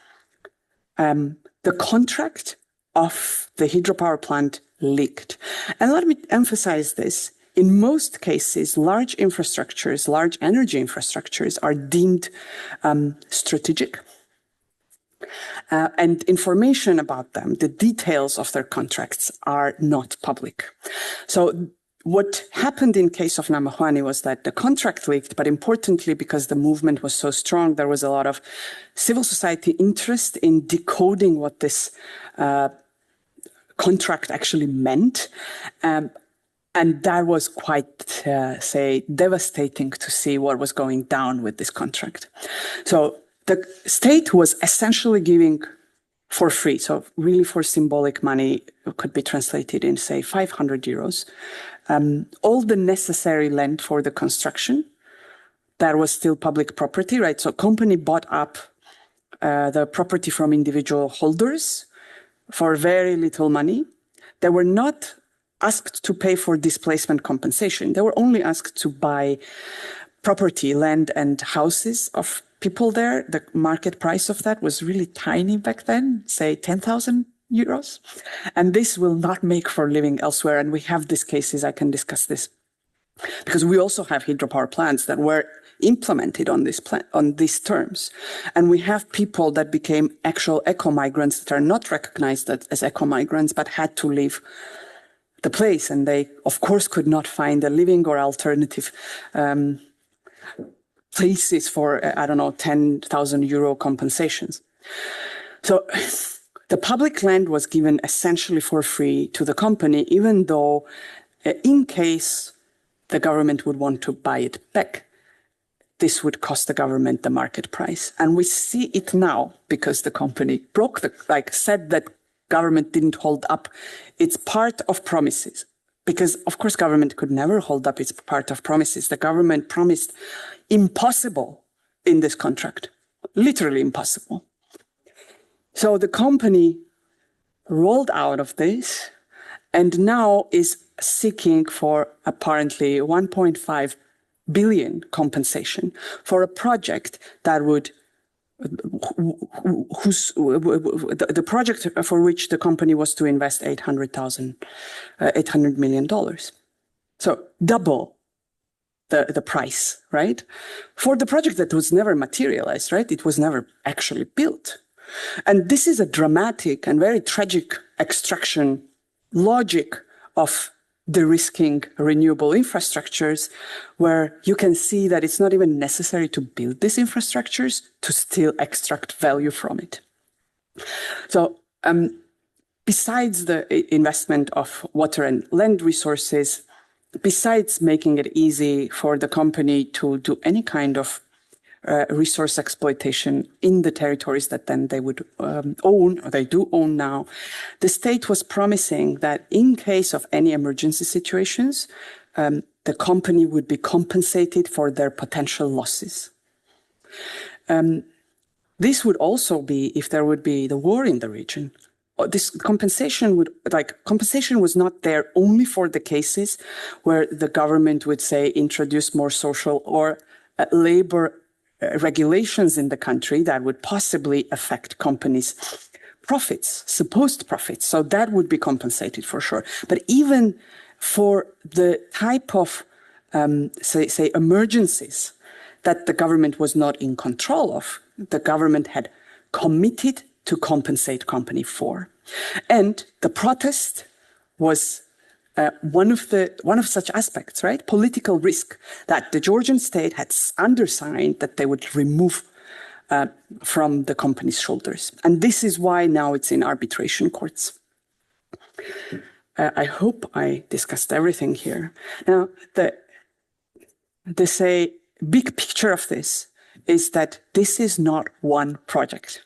the contract of the hydropower plant leaked. And let me emphasize this. In most cases, large infrastructures, large energy infrastructures are deemed strategic. And information about them, the details of their contracts, are not public. So what happened in case of Namajuani was that the contract leaked, but importantly, because the movement was so strong, there was a lot of civil society interest in decoding what this contract actually meant. And that was quite, devastating to see what was going down with this contract. So the state was essentially giving for free, so really for symbolic money, it could be translated in, say, 500 euros, all the necessary land for the construction. That was still public property, right? So company bought up the property from individual holders for very little money. They were not asked to pay for displacement compensation. They were only asked to buy property, land and houses of people there. The market price of that was really tiny back then, say 10,000 euros. And this will not make for living elsewhere. And we have these cases, I can discuss this, because we also have hydropower plants that were implemented on these terms. And we have people that became actual eco-migrants that are not recognized as eco-migrants, but had to leave the place. And they, of course, could not find a living or alternative places for, 10,000 euro compensations. So the public land was given essentially for free to the company, even though in case the government would want to buy it back, this would cost the government the market price. And we see it now because the company said that government didn't hold up its part of promises. Because, of course, government could never hold up its part of promises. The government promised impossible in this contract, literally impossible. So the company rolled out of this and now is seeking for apparently 1.5 billion compensation for a project that would the project for which the company was to invest $800 million. So double the price, right? For the project that was never materialized, right? It was never actually built. And this is a dramatic and very tragic extraction logic of de-risking renewable infrastructures, where you can see that it's not even necessary to build these infrastructures to still extract value from it. So besides the investment of water and land resources, besides making it easy for the company to do any kind of resource exploitation in the territories that then they would own, or they do own now, the state was promising that in case of any emergency situations, the company would be compensated for their potential losses. This would also be if there would be the war in the region. This compensation was not there only for the cases where the government would say introduce more social or labor regulations in the country that would possibly affect companies' profits, supposed profits. So that would be compensated for sure. But even for the type of, say, emergencies that the government was not in control of, the government had committed to compensate company for. And the protest was one of such aspects, right? Political risk that the Georgian state had undersigned that they would remove from the company's shoulders. And this is why now it's in arbitration courts. I hope I discussed everything here. Now, the say big picture of this is that this is not one project.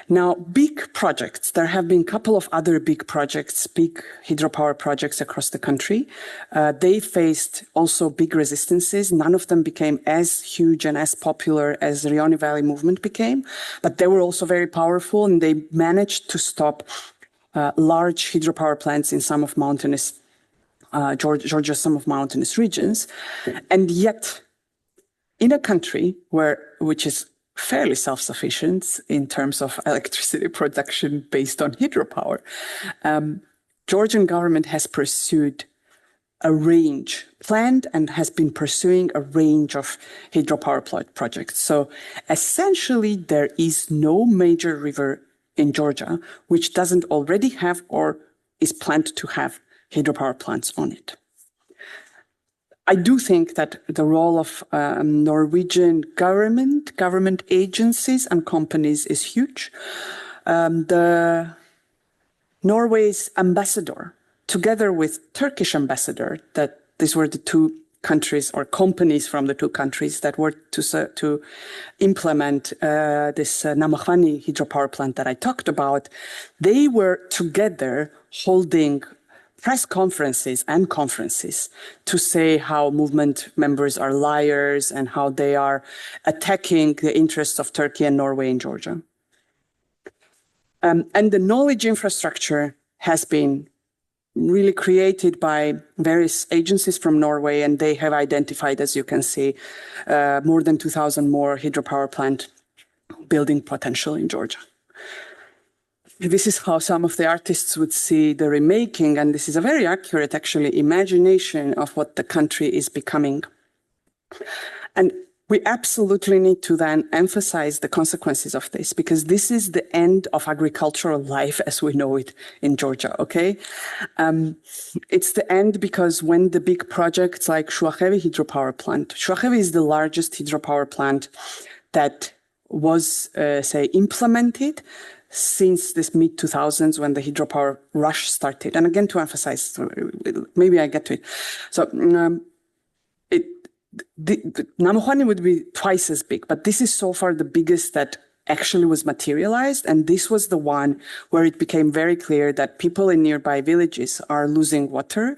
Now, big projects, there have been a couple of other big projects, big hydropower projects across the country. They faced also big resistances. None of them became as huge and as popular as the Rioni Valley movement became, but they were also very powerful, and they managed to stop large hydropower plants in some of mountainous Georgia, some of mountainous regions. And yet, in a country which is fairly self-sufficient in terms of electricity production based on hydropower, Georgian government has pursued a range, planned and has been pursuing a range of hydropower projects. So essentially, there is no major river in Georgia which doesn't already have or is planned to have hydropower plants on it. I do think that the role of Norwegian government agencies and companies is huge. Norway's ambassador, together with Turkish ambassador, that these were the two countries or companies from the two countries that were to implement this Namakhvani hydropower plant that I talked about, they were together holding press conferences and conferences to say how movement members are liars and how they are attacking the interests of Turkey and Norway in Georgia. And the knowledge infrastructure has been really created by various agencies from Norway, and they have identified, as you can see, more than 2,000 more hydropower plant building potential in Georgia. This is how some of the artists would see the remaking, and this is a very accurate, actually, imagination of what the country is becoming. And we absolutely need to then emphasize the consequences of this, because this is the end of agricultural life as we know it in Georgia, okay? It's the end because when the big projects like Shuachevi hydropower plant, Shuachevi is the largest hydropower plant that was, say, implemented since this mid-2000s when the hydropower rush started. And again, to emphasize, maybe I get to it. So Namakhvani would be twice as big, but this is so far the biggest that actually was materialized. And this was the one where it became very clear that people in nearby villages are losing water.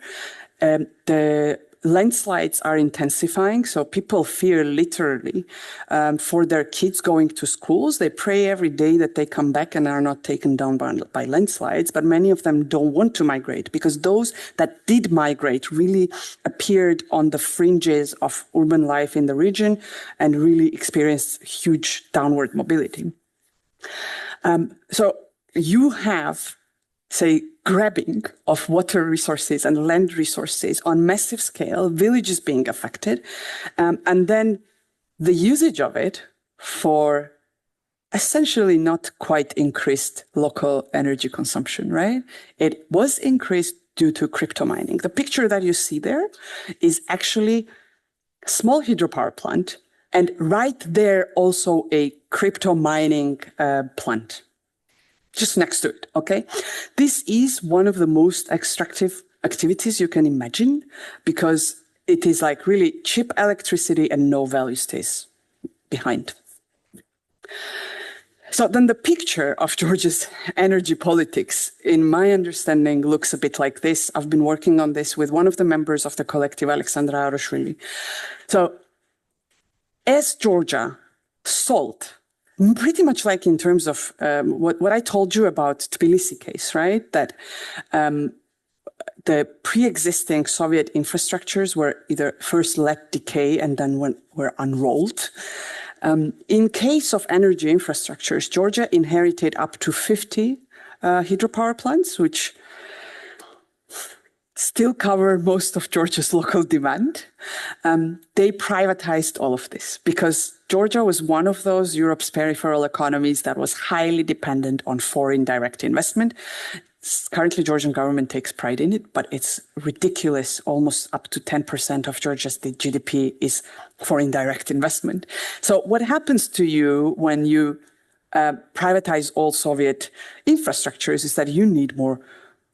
The landslides are intensifying, so people fear literally for their kids going to schools. They pray every day that they come back and are not taken down by landslides, but many of them don't want to migrate because those that did migrate really appeared on the fringes of urban life in the region and really experienced huge downward mobility. So you have, say, grabbing of water resources and land resources on massive scale, villages being affected, and then the usage of it for essentially not quite increased local energy consumption, right? It was increased due to crypto mining. The picture that you see there is actually a small hydropower plant, and right there also a crypto mining plant. Just next to it, okay? This is one of the most extractive activities you can imagine because it is like really cheap electricity and no value stays behind. So then the picture of Georgia's energy politics, in my understanding, looks a bit like this. I've been working on this with one of the members of the collective, Lela Rekhviashvili. So as Georgia salt. Pretty much like in terms of what I told you about Tbilisi case, right? That the pre-existing Soviet infrastructures were either first let decay and then were unrolled. In case of energy infrastructures, Georgia inherited up to 50 hydropower plants, which still cover most of Georgia's local demand. They privatized all of this because Georgia was one of those Europe's peripheral economies that was highly dependent on foreign direct investment. Currently, Georgian government takes pride in it, but it's ridiculous. Almost up to 10% of Georgia's GDP is foreign direct investment. So what happens to you when you privatize all Soviet infrastructures is that you need more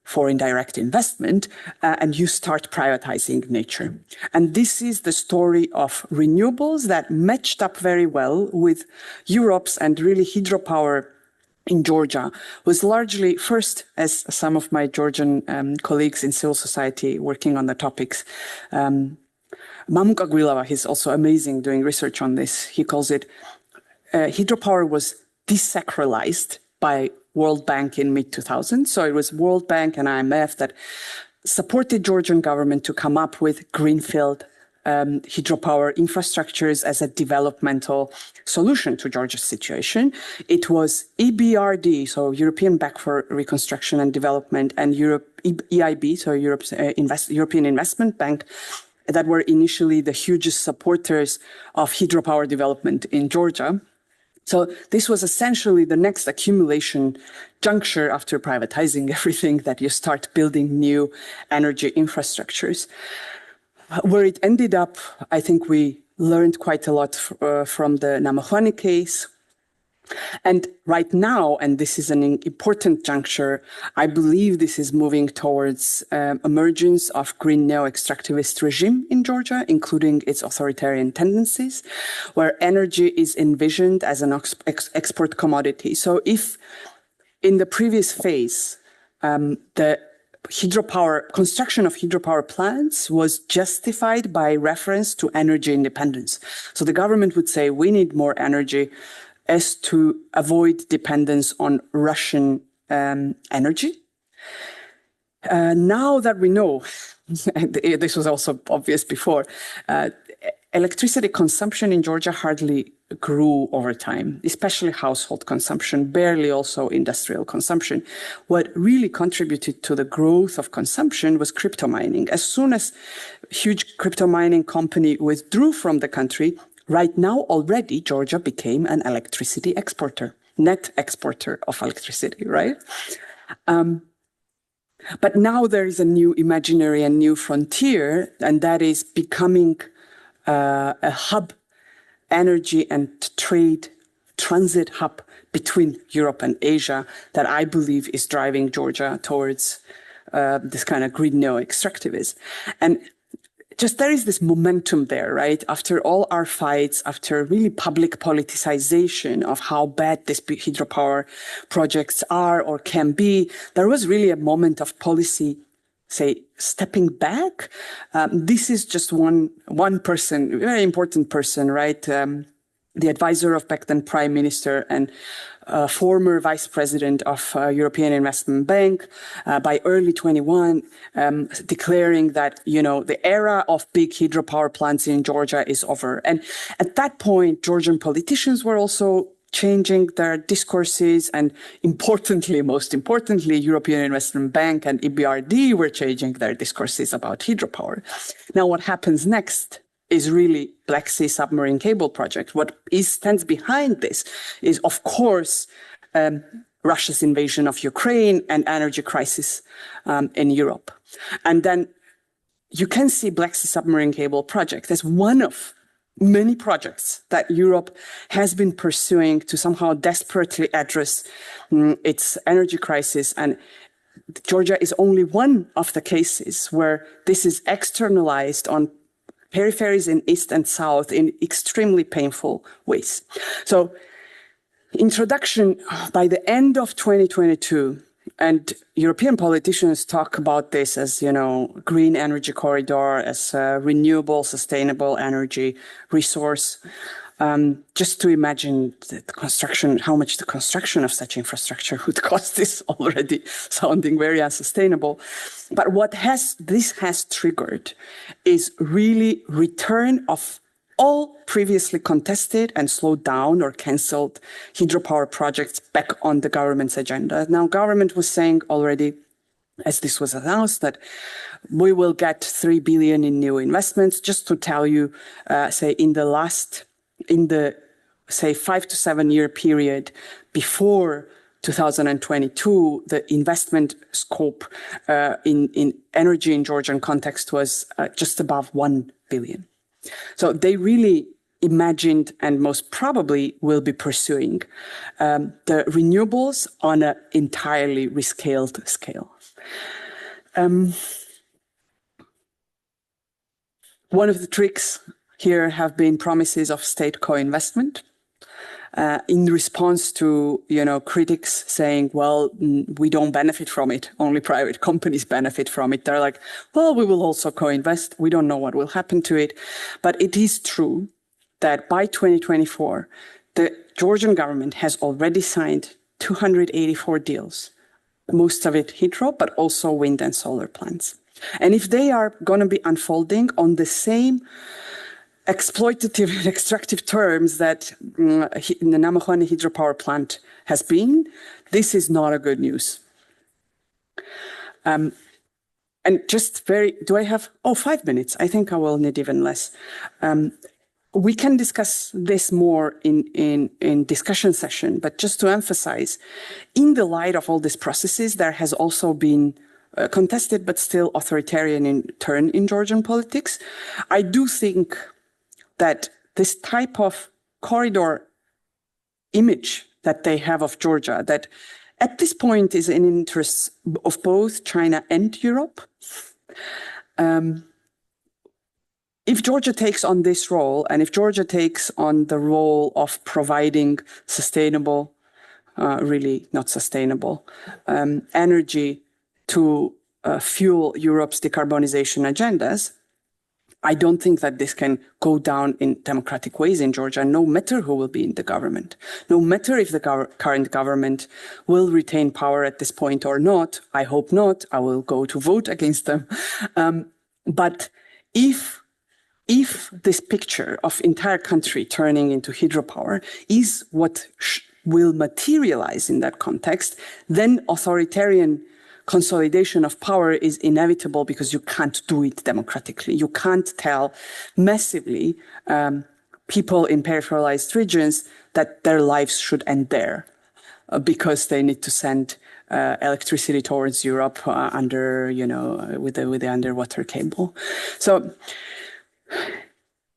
foreign direct investment and you start privatizing nature. And this is the story of renewables that matched up very well with Europe's, and really hydropower in Georgia was largely first, as some of my Georgian colleagues in civil society working on the topics, Mamuk Aguilava, he's also amazing doing research on this. He calls it hydropower was desacralized by World Bank in mid-2000s. So it was World Bank and IMF that supported Georgian government to come up with greenfield hydropower infrastructures as a developmental solution to Georgia's situation. It was EBRD, so European Bank for Reconstruction and Development, and EIB, so European Investment Bank, that were initially the hugest supporters of hydropower development in Georgia. So this was essentially the next accumulation juncture after privatizing everything, that you start building new energy infrastructures. Where it ended up, I think we learned quite a lot from the Namajuani case. And right now, and this is an important juncture, I believe this is moving towards emergence of green neo-extractivist regime in Georgia, including its authoritarian tendencies, where energy is envisioned as an export commodity. So if in the previous phase, the construction of hydropower plants was justified by reference to energy independence. So the government would say, we need more energy as to avoid dependence on Russian energy. Now that we know, and this was also obvious before, electricity consumption in Georgia hardly grew over time, especially household consumption, barely also industrial consumption. What really contributed to the growth of consumption was crypto mining. As soon as a huge crypto mining company withdrew from the country, right now already Georgia became an electricity exporter, net exporter of electricity, right? But now there is a new imaginary and new frontier, and that is becoming a hub, energy and trade transit hub between Europe and Asia, that I believe is driving Georgia towards this kind of green neo-extractivism. And just there is this momentum there, right? After all our fights, after really public politicization of how bad these hydropower projects are or can be, there was really a moment of policy, say, stepping back. This is just one person, very important person, right? The advisor of back then Prime Minister and former Vice President of European Investment Bank, by early 21, declaring that, you know, the era of big hydropower plants in Georgia is over. And at that point, Georgian politicians were also changing their discourses, and importantly, most importantly, European Investment Bank and EBRD were changing their discourses about hydropower. Now, what happens next is really Black Sea submarine cable project. What stands behind this is, of course, Russia's invasion of Ukraine and energy crisis in Europe. And then you can see Black Sea submarine cable project as one of many projects that Europe has been pursuing to somehow desperately address its energy crisis. And Georgia is only one of the cases where this is externalized on peripheries in East and South in extremely painful ways. So, introduction, by the end of 2022, and European politicians talk about this as, you know, green energy corridor, as a renewable, sustainable energy resource. Just to imagine the construction, how much the construction of such infrastructure would cost is already sounding very unsustainable. But what this has triggered is really return of all previously contested and slowed down or cancelled hydropower projects back on the government's agenda. Now, government was saying already, as this was announced, that we will get 3 billion in new investments. Just to tell you, say in the 5 to 7 year period before 2022, the investment scope in energy in Georgian context was just above 1 billion. So they really imagined and most probably will be pursuing the renewables on an entirely rescaled scale. One of the tricks here have been promises of state co-investment in response to, critics saying, well, we don't benefit from it. Only private companies benefit from it. They're like, well, we will also co-invest. We don't know what will happen to it. But it is true that by 2024, the Georgian government has already signed 284 deals, most of it hydro, but also wind and solar plants. And if they are going to be unfolding on the same exploitative and extractive terms that the Namajuani hydropower plant has been, this is not a good news. And just do I have, 5 minutes? I think I will need even less. We can discuss this more in discussion session, but just to emphasize, in the light of all these processes, there has also been contested but still authoritarian turn in Georgian politics. I do think that this type of corridor image that they have of Georgia, that at this point is in interests of both China and Europe. If Georgia takes on this role, and if Georgia takes on the role of providing sustainable, really not sustainable, energy to fuel Europe's decarbonization agendas, I don't think that this can go down in democratic ways in Georgia, no matter who will be in the government. No matter if the current government will retain power at this point or not. I hope not. I will go to vote against them. But if this picture of entire country turning into hydropower is what will materialize in that context, then authoritarian consolidation of power is inevitable because you can't do it democratically. You can't tell massively people in peripheralized regions that their lives should end there because they need to send electricity towards Europe under, with the underwater cable. So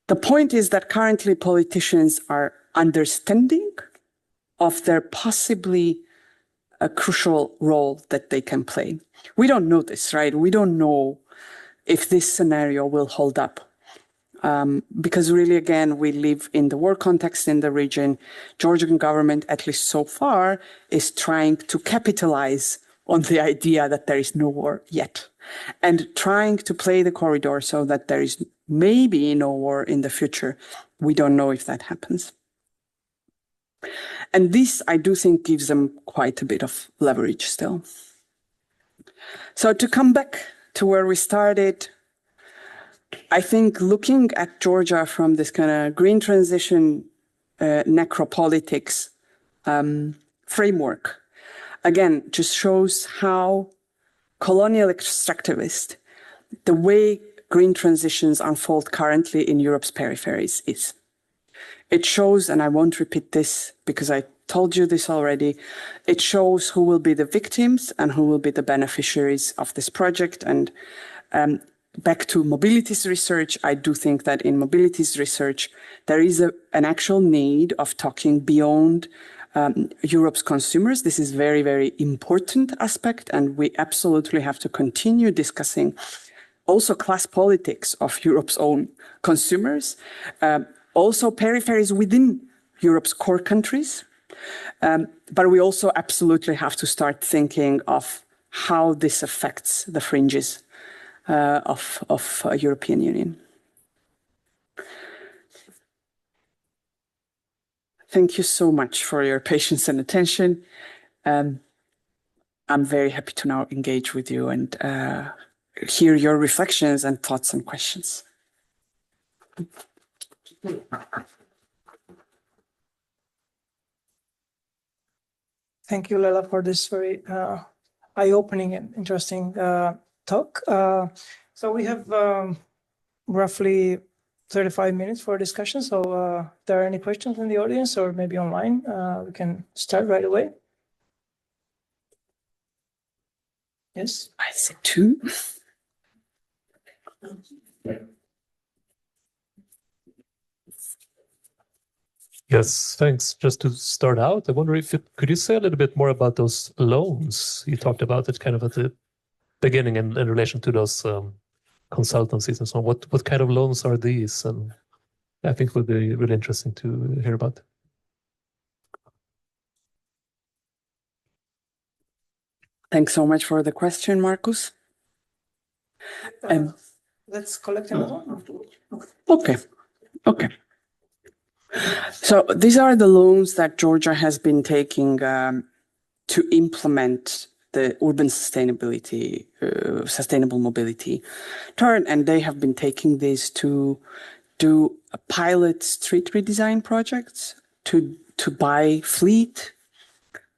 the point is that currently politicians are understanding of their possibly a crucial role that they can play. We don't know this, right? We don't know if this scenario will hold up. Because really, again, we live in the war context in the region. Georgian government, at least so far, is trying to capitalize on the idea that there is no war yet and trying to play the corridor so that there is maybe no war in the future. We don't know if that happens. And this, I do think, gives them quite a bit of leverage still. So to come back to where we started, I think looking at Georgia from this kind of green transition necropolitics framework, again, just shows how colonial extractivist the way green transitions unfold currently in Europe's peripheries is. It shows, and I won't repeat this because I told you this already, it shows who will be the victims and who will be the beneficiaries of this project. And back to mobilities research, I do think that in mobilities research, there is an actual need of talking beyond Europe's consumers. This is very, very important aspect, and we absolutely have to continue discussing also class politics of Europe's own consumers, also peripheries within Europe's core countries. But we also absolutely have to start thinking of how this affects the fringes of European Union. thank you so much for your patience and attention. I'm very happy to now engage with you and hear your reflections and thoughts and questions. Thank you, Lela, for this very eye-opening and interesting talk. So we have roughly 35 minutes for discussion. So if there are any questions in the audience or maybe online, we can start right away. Yes? I see two. Yes, thanks. Just to start out, I wonder if could you say a little bit more about those loans you talked about it kind of at the beginning in relation to those consultancies and so on. What kind of loans are these? And I think it would be really interesting to hear about. Thanks so much for the question, Marcus. Let's collect another one afterwards. Okay. So these are the loans that Georgia has been taking to implement the urban sustainability, sustainable mobility turn, and they have been taking these to do a pilot street redesign projects, to buy fleet,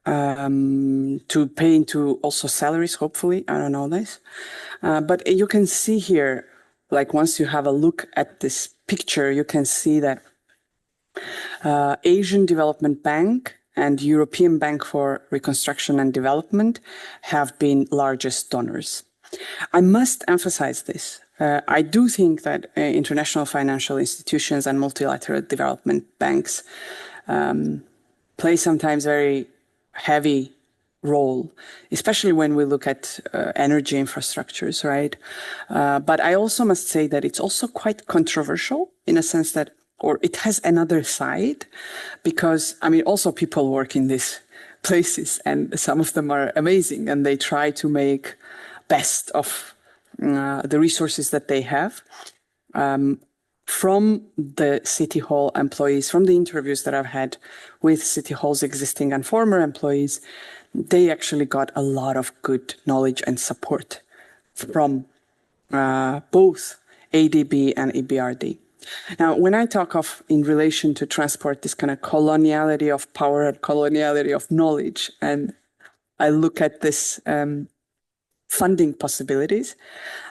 to pay into also salaries, hopefully, I don't know this. But you can see here, like once you have a look at this picture, you can see that Asian Development Bank and European Bank for Reconstruction and Development have been largest donors. I must emphasize this. I do think that international financial institutions and multilateral development banks play sometimes very heavy role, especially when we look at energy infrastructures, right? But I also must say that it's also quite controversial in a sense that, or it has another side, because I mean, also people work in these places and some of them are amazing and they try to make best of the resources that they have. From the City Hall employees, from the interviews that I've had with City Hall's existing and former employees, they actually got a lot of good knowledge and support from both ADB and EBRD. Now, when I talk of, in relation to transport, this kind of coloniality of power and coloniality of knowledge, and I look at this funding possibilities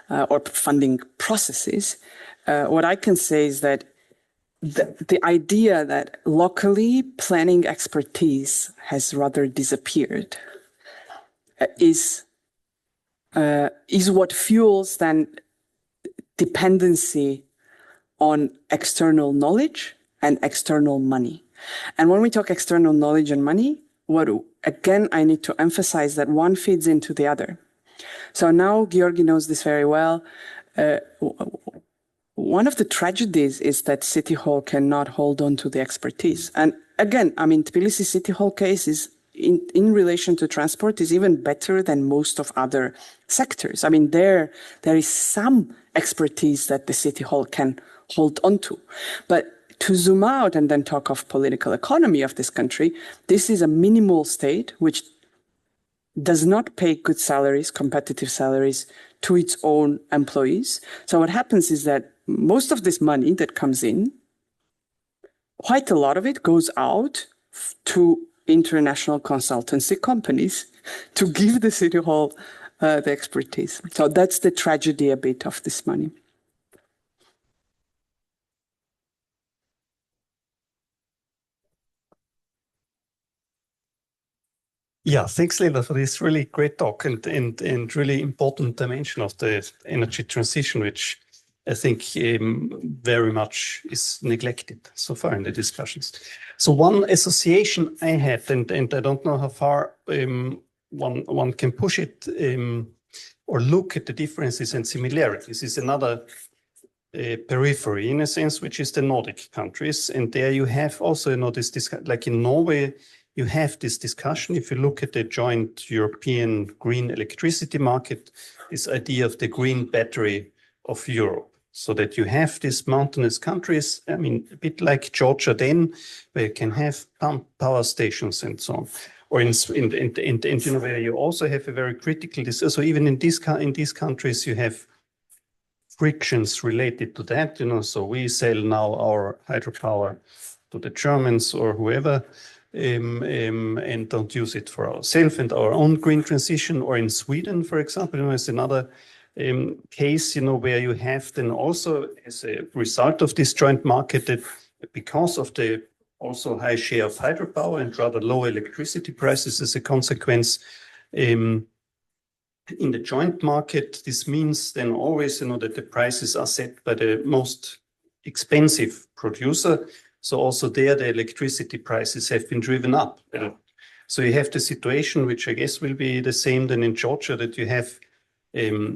or funding processes, what I can say is that the idea that locally planning expertise has rather disappeared is what fuels then dependency on external knowledge and external money. And when we talk external knowledge and money, again, I need to emphasize that one feeds into the other. So now Georgi knows this very well. One of the tragedies is that City Hall cannot hold on to the expertise. And again, I mean, Tbilisi City Hall case is in relation to transport is even better than most of other sectors. I mean, there is some expertise that the City Hall can hold on to. But to zoom out and then talk of political economy of this country, this is a minimal state which does not pay good salaries, competitive salaries to its own employees. So what happens is that most of this money that comes in, quite a lot of it goes out to international consultancy companies to give the City Hall the expertise. So that's the tragedy a bit of this money. Yeah, thanks, Lela, for this really great talk and really important dimension of the energy transition, which I think very much is neglected so far in the discussions. So one association I had, and I don't know how far one can push it or look at the differences and similarities, is another periphery in a sense, which is the Nordic countries. And there you have also, this, like in Norway, you have this discussion. If you look at the joint European green electricity market, this idea of the green battery of Europe. So that you have these mountainous countries, I mean, a bit like Georgia then, where you can have pump power stations and so on. Or in you know, where you also have a very critical, so even in these countries, you have frictions related to that, you know, so we sell now our hydropower to the Germans or whoever, and don't use it for ourselves and our own green transition. Or in Sweden, for example, you know, it's another case, you know, where you have then also as a result of this joint market that because of the also high share of hydropower and rather low electricity prices as a consequence, in the joint market, this means then always, you know, that the prices are set by the most expensive producer. So also there, the electricity prices have been driven up. So you have the situation, which I guess will be the same then in Georgia, that you have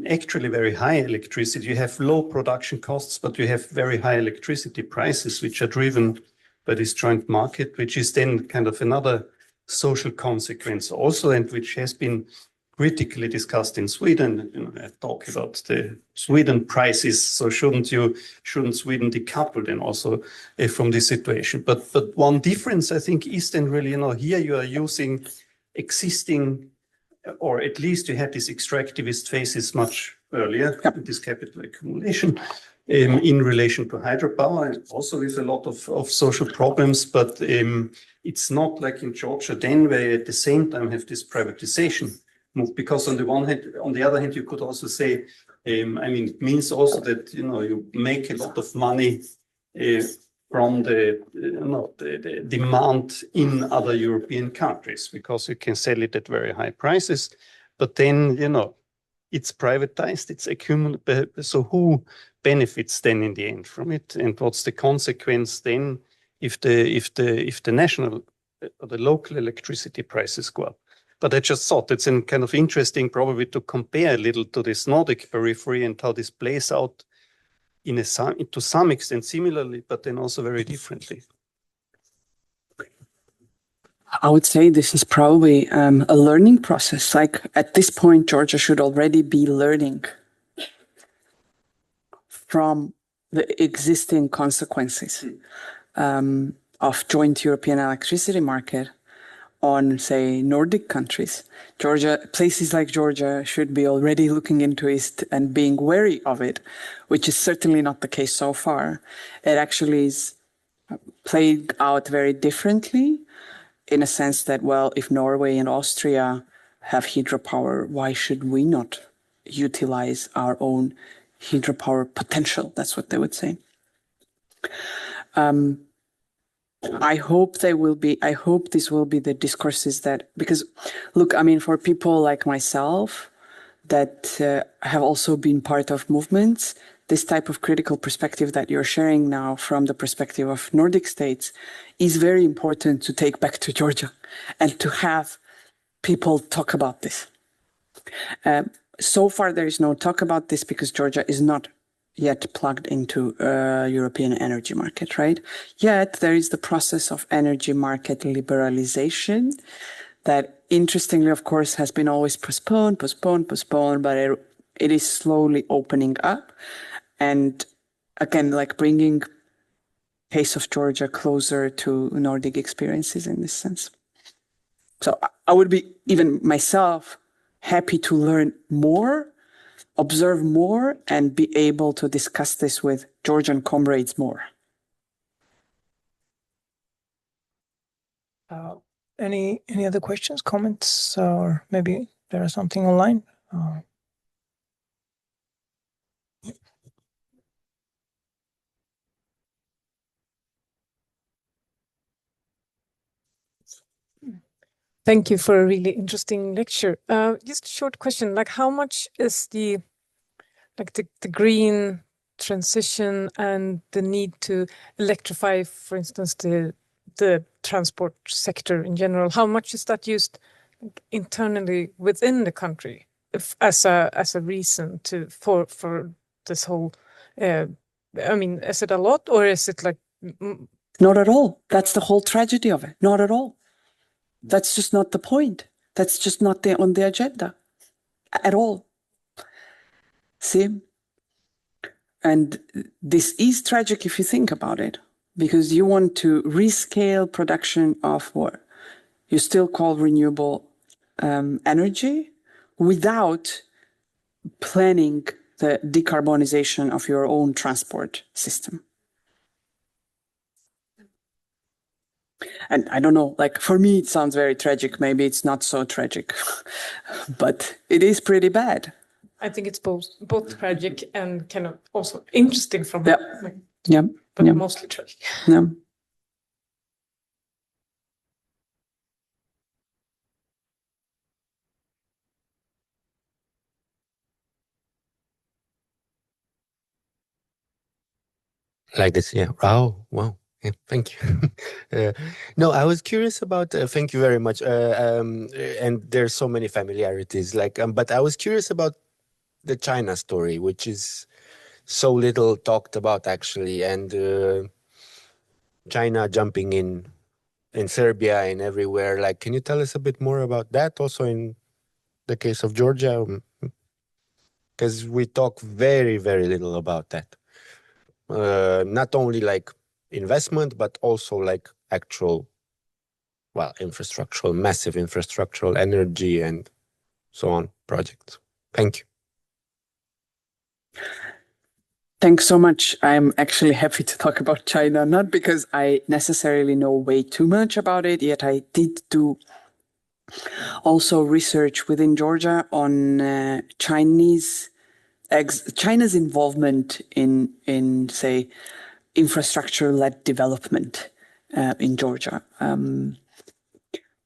actually very high electricity. You have low production costs, but you have very high electricity prices, which are driven by this joint market, which is then kind of another social consequence also, and which has been critically discussed in Sweden. You know, I talk about the Sweden prices. So shouldn't Sweden decouple then also from this situation? But one difference, I think, is then really, you know, here you are using existing, or at least you had these extractivist phases much earlier, this capital accumulation in relation to hydropower, and also with a lot of social problems. But it's not like in Georgia then, where you at the same time have this privatization move, because on the other hand, you could also say, I mean, it means also that, you know, you make a lot of money from the demand in other European countries, because you can sell it at very high prices. But then, you know, it's privatized, it's accumulated. So who benefits then in the end from it? And what's the consequence then if the national or the local electricity prices go up? But I just thought it's kind of interesting probably to compare a little to this Nordic periphery and how this plays out to some extent similarly, but then also very differently. I would say this is probably a learning process. Like at this point, Georgia should already be learning from the existing consequences of joint European electricity market on, say, Nordic countries. Places like Georgia should be already looking into it and being wary of it, which is certainly not the case so far. It actually is played out very differently in a sense that, well, if Norway and Austria have hydropower, why should we not utilize our own hydropower potential? That's what they would say. I hope this will be the discourses that, because look, I mean, for people like myself that have also been part of movements, this type of critical perspective that you're sharing now from the perspective of Nordic states is very important to take back to Georgia and to have people talk about this. So far, there is no talk about this because Georgia is not yet plugged into European energy market, right? Yet there is the process of energy market liberalization that, interestingly, of course, has been always postponed, but it is slowly opening up. And again, like bringing case of Georgia closer to Nordic experiences in this sense. So I would be, even myself, happy to learn more, observe more, and be able to discuss this with Georgian comrades more. Any other questions, comments, or maybe there is something online? Thank you for a really interesting lecture. Just a short question, like how much is the green transition and the need to electrify, for instance, the transport sector in general, how much is that used internally within the country as a reason for this whole, I mean, is it a lot or is it like... Not at all. That's the whole tragedy of it. Not at all. That's just not the point. That's just not on the agenda at all. See, And this is tragic if you think about it, because you want to rescale production of what you still call renewable energy without planning the decarbonization of your own transport system. And I don't know, like for me, it sounds very tragic. Maybe it's not so tragic, but it is pretty bad. I think it's both tragic and kind of also interesting from Yeah. like, Yeah. but Yeah. mostly tragic. Yeah. Like this, yeah. Oh, wow. Yeah, thank you. No, I was curious about. Thank you very much. And there's so many familiarities. Like, but I was curious about the China story, which is so little talked about actually, and China jumping in Serbia and everywhere. Like, can you tell us a bit more about that? Also, in the case of Georgia, because we talk very, very little about that. Not only like investment, but also like actual, well, infrastructural, massive infrastructural energy and so on projects. Thank you. Thanks so much. I'm actually happy to talk about China, not because I necessarily know way too much about it, yet I did do also research within Georgia on China's involvement in say, infrastructure-led development in Georgia.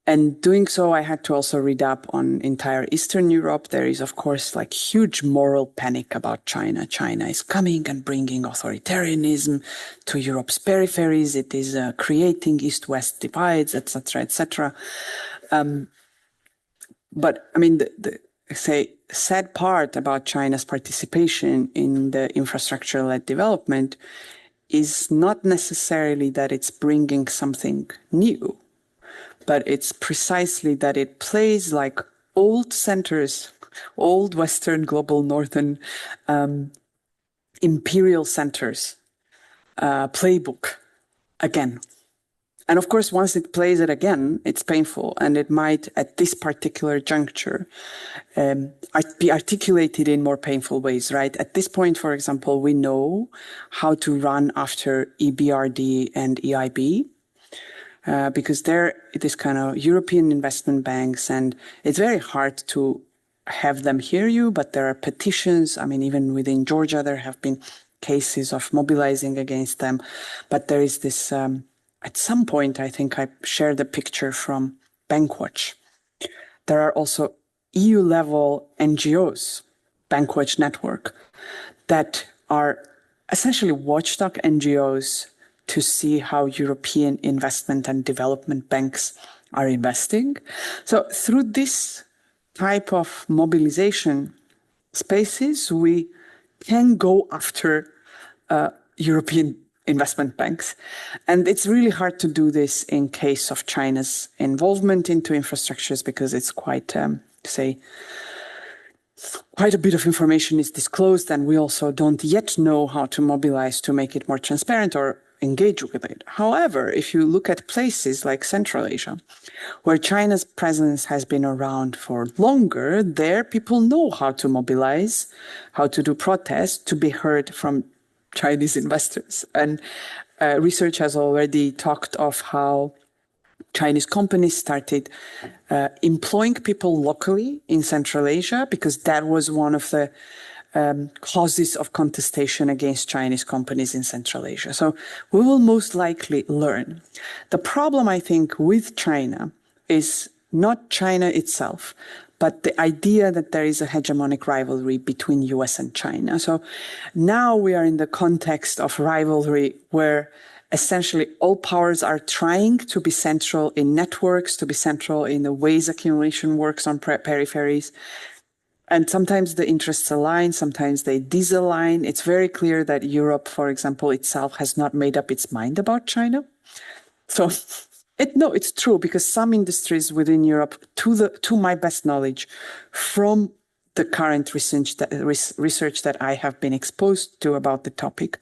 And doing so, I had to also read up on entire Eastern Europe. There is, of course, like huge moral panic about China. China is coming and bringing authoritarianism to Europe's peripheries. It is creating East-West divides, etc., etc. But I mean, the sad part about China's participation in the infrastructure-led development is not necessarily that it's bringing something new, but it's precisely that it plays like old centers, old Western, global, Northern, imperial centers playbook again. And of course, once it plays it again, it's painful, and it might, at this particular juncture, be articulated in more painful ways, right? At this point, for example, we know how to run after EBRD and EIB, because they're this kind of European investment banks, and it's very hard to have them hear you, but there are petitions. I mean, even within Georgia, there have been cases of mobilizing against them, but there is this... at some point, I think I shared a picture from Bankwatch. There are also EU-level NGOs, Bankwatch Network, that are essentially watchdog NGOs to see how European investment and development banks are investing. So through this type of mobilization spaces, we can go after European investment banks. And it's really hard to do this in case of China's involvement into infrastructures, because it's quite, quite a bit of information is disclosed, and we also don't yet know how to mobilize to make it more transparent or engage with it. However, if you look at places like Central Asia, where China's presence has been around for longer, there people know how to mobilize, how to do protests to be heard from Chinese investors. And research has already talked of how Chinese companies started employing people locally in Central Asia, because that was one of the causes of contestation against Chinese companies in Central Asia. So we will most likely learn. The problem, I think, with China is not China itself, but the idea that there is a hegemonic rivalry between US and China. So now we are in the context of rivalry where essentially all powers are trying to be central in networks, to be central in the ways accumulation works on peripheries. And sometimes the interests align, sometimes they disalign. It's very clear that Europe, for example, itself has not made up its mind about China. So it's true, because some industries within Europe, to my best knowledge, from the current research that I have been exposed to about the topic.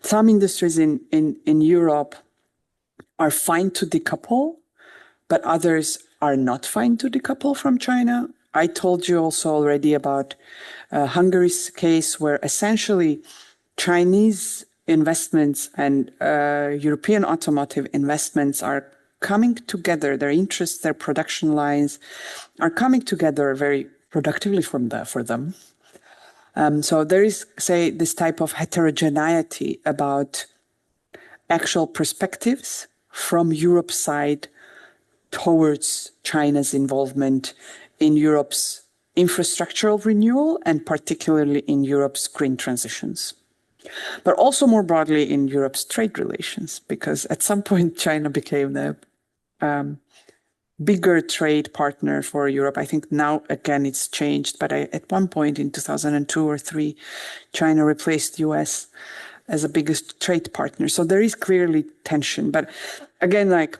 Some industries in Europe are fine to decouple, but others are not fine to decouple from China. I told you also already about Hungary's case, where essentially Chinese investments and European automotive investments are coming together. Their interests, their production lines are coming together very productively for them. So there is, say, this type of heterogeneity about actual perspectives from Europe's side towards China's involvement in Europe's infrastructural renewal and particularly in Europe's green transitions. But also more broadly in Europe's trade relations, because at some point China became the bigger trade partner for Europe. I think now, again, it's changed, but at one point in 2002 or 2003, China replaced the US as the biggest trade partner. So there is clearly tension. But again, like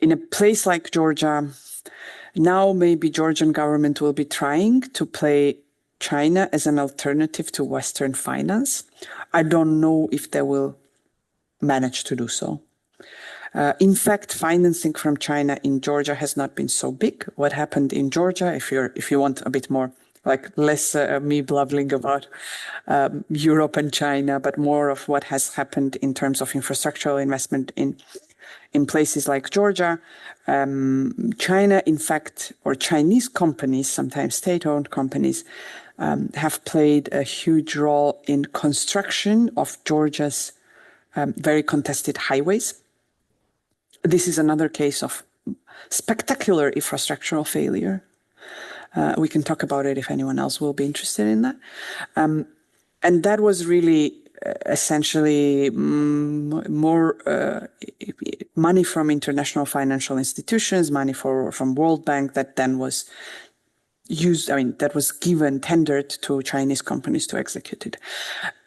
in a place like Georgia, now maybe Georgian government will be trying to play China as an alternative to Western finance. I don't know if they will manage to do so. In fact, financing from China in Georgia has not been so big. What happened in Georgia, if you want a bit more, like less me blabbling about Europe and China, but more of what has happened in terms of infrastructural investment in places like Georgia, China, in fact, or Chinese companies, sometimes state-owned companies, have played a huge role in construction of Georgia's very contested highways. This is another case of spectacular infrastructural failure. We can talk about it if anyone else will be interested in that. And that was really essentially more money from international financial institutions, money from World Bank that then was used, that was tendered to Chinese companies to execute it.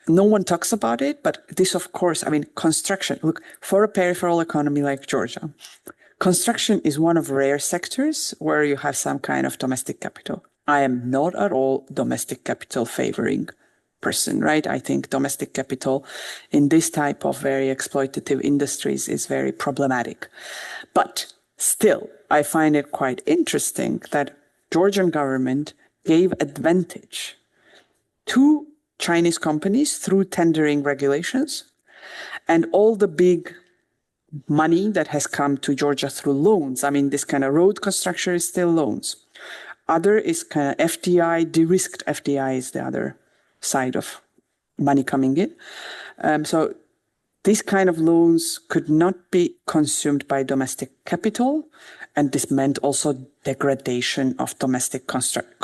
No one talks about it, but this, of course, construction, look, for a peripheral economy like Georgia, construction is one of rare sectors where you have some kind of domestic capital. I am not at all domestic capital favoring person, right? I think domestic capital in this type of very exploitative industries is very problematic. But still, I find it quite interesting that Georgian government gave advantage to Chinese companies through tendering regulations, and all the big money that has come to Georgia through loans. This kind of road construction is still loans. Other is kind of FDI, de-risked FDI is the other side of money coming in. So these kind of loans could not be consumed by domestic capital, and this meant also degradation of domestic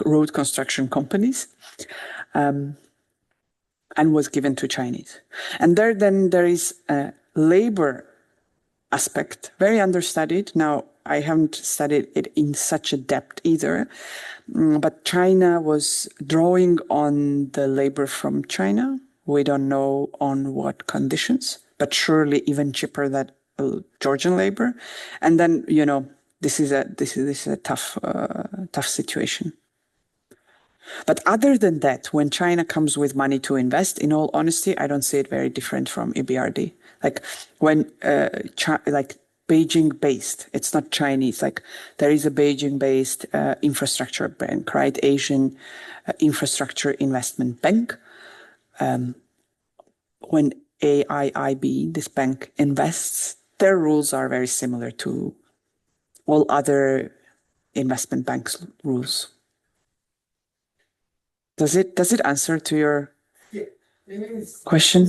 road construction companies. And was given to Chinese. And there is a labor aspect, very understudied. Now, I haven't studied it in such a depth either, but China was drawing on the labor from China. We don't know on what conditions, but surely even cheaper than Georgian labor. And then, this is a tough situation. But other than that, when China comes with money to invest, in all honesty, I don't see it very different from EBRD. Like when Beijing-based, it's not Chinese. Like there is a Beijing-based infrastructure bank, right? Asian Infrastructure Investment Bank. When AIIB, this bank, invests, their rules are very similar to all other investment banks' rules. Does it answer to your question?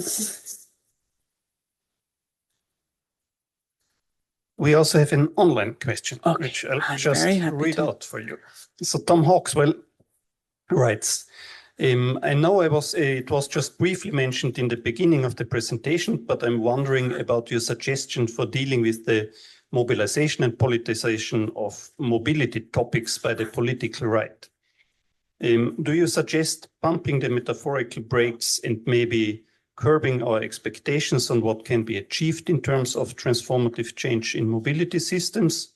We also have an online question, which I'll just read out for you. So Tom Hawkswell writes, I know it was just briefly mentioned in the beginning of the presentation, but I'm wondering about your suggestion for dealing with the mobilization and politicization of mobility topics by the political right. Do you suggest pumping the metaphorical brakes and maybe curbing our expectations on what can be achieved in terms of transformative change in mobility systems?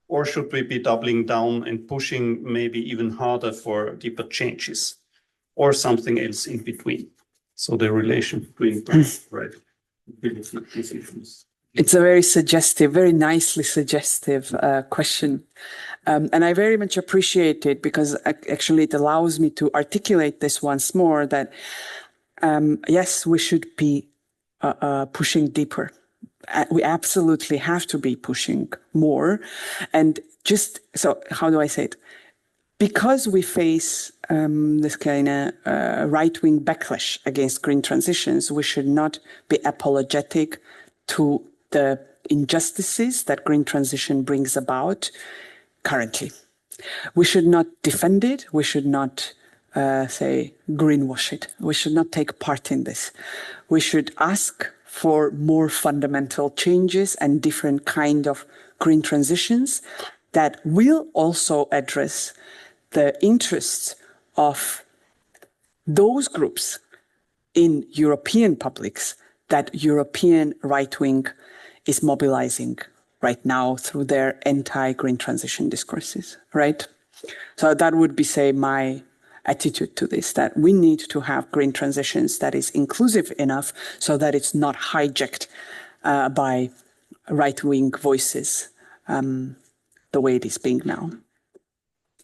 Or should we be doubling down and pushing maybe even harder for deeper changes, or something else in between? So the relation between both, right? It's a very suggestive, very nicely suggestive question. And I very much appreciate it, because actually it allows me to articulate this once more, that yes, we should be pushing deeper. We absolutely have to be pushing more. And just, so how do I say it? Because we face this kind of right-wing backlash against green transitions, we should not be apologetic to the injustices that green transition brings about currently. We should not defend it. We should not say greenwash it. We should not take part in this. We should ask for more fundamental changes and different kind of green transitions that will also address the interests of those groups in European publics that European right-wing is mobilizing right now through their anti-green transition discourses, right? So that would be, say, my attitude to this, that we need to have green transitions that is inclusive enough so that it's not hijacked by right-wing voices the way it is being now.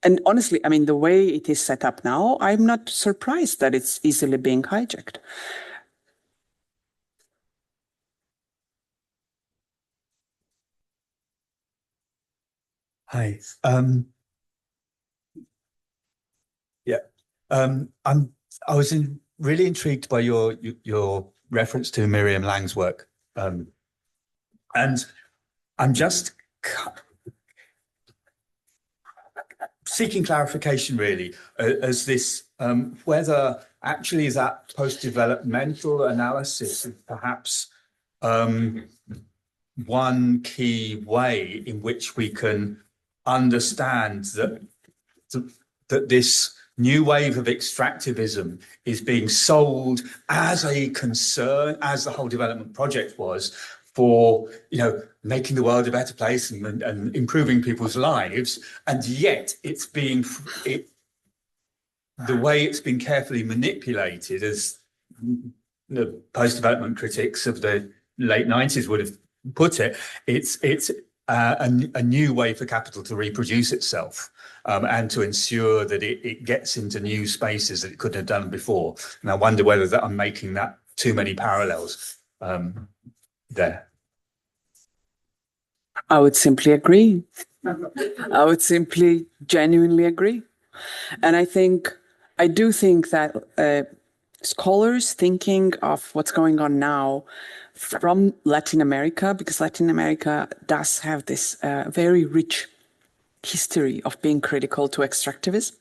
And honestly, I mean, the way it is set up now, I'm not surprised that it's easily being hijacked. Hi. I was really intrigued by your reference to Miriam Lang's work, and I'm just seeking clarification, really, as this whether actually that post-developmental analysis is perhaps one key way in which we can understand that this new wave of extractivism is being sold as a concern, as the whole development project was, for, you know, making the world a better place and improving people's lives, and yet it's being the way it's been carefully manipulated, as the post-development critics of the late 90s would have put it, it's a new way for capital to reproduce itself, and to ensure that it gets into new spaces that it couldn't have done before. And I wonder whether that I'm making that too many parallels there. I would simply agree. I would simply genuinely agree. And I do think that scholars thinking of what's going on now from Latin America, because Latin America does have this very rich history of being critical to extractivism,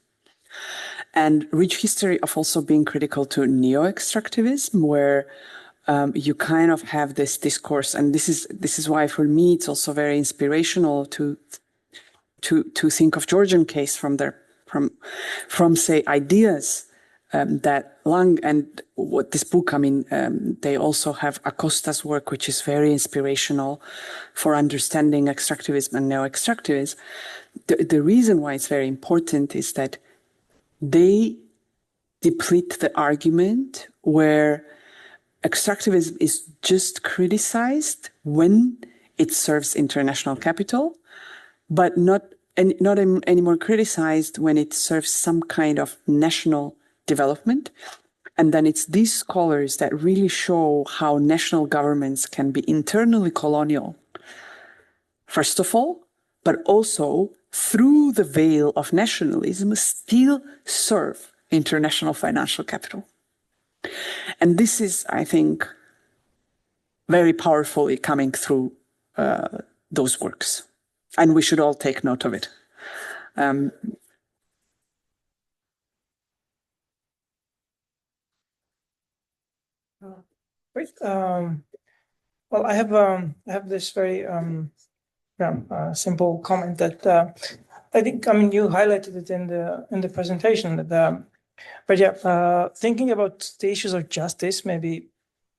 and rich history of also being critical to neo-extractivism, where you kind of have this discourse, and this is why for me it's also very inspirational to think of Georgian case from say ideas that Lang and what this book, I mean, they also have Acosta's work, which is very inspirational for understanding extractivism and neo-extractivism. The reason why it's very important is that they deplete the argument where extractivism is just criticized when it serves international capital, but not anymore criticized when it serves some kind of national development. And then it's these scholars that really show how national governments can be internally colonial, first of all, but also through the veil of nationalism still serve international financial capital. And this is, I think, very powerfully coming through those works. And we should all take note of it. Great. Well, I have this very simple comment that I think, I mean, you highlighted it in the presentation, but yeah, thinking about the issues of justice, maybe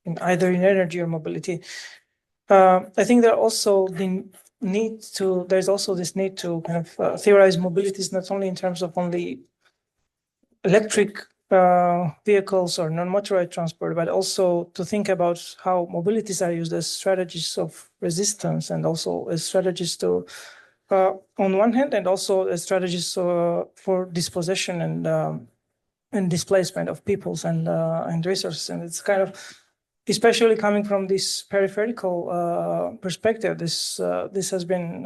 in either in energy or mobility, I think there are also been there's also this need to kind of theorize mobilities, not only in terms of only electric vehicles or non-motorized transport, but also to think about how mobilities are used as strategies of resistance and also as strategies to, on one hand, and also as strategies for dispossession and displacement of peoples and resources. And it's kind of, especially coming from this peripheral perspective, this has been,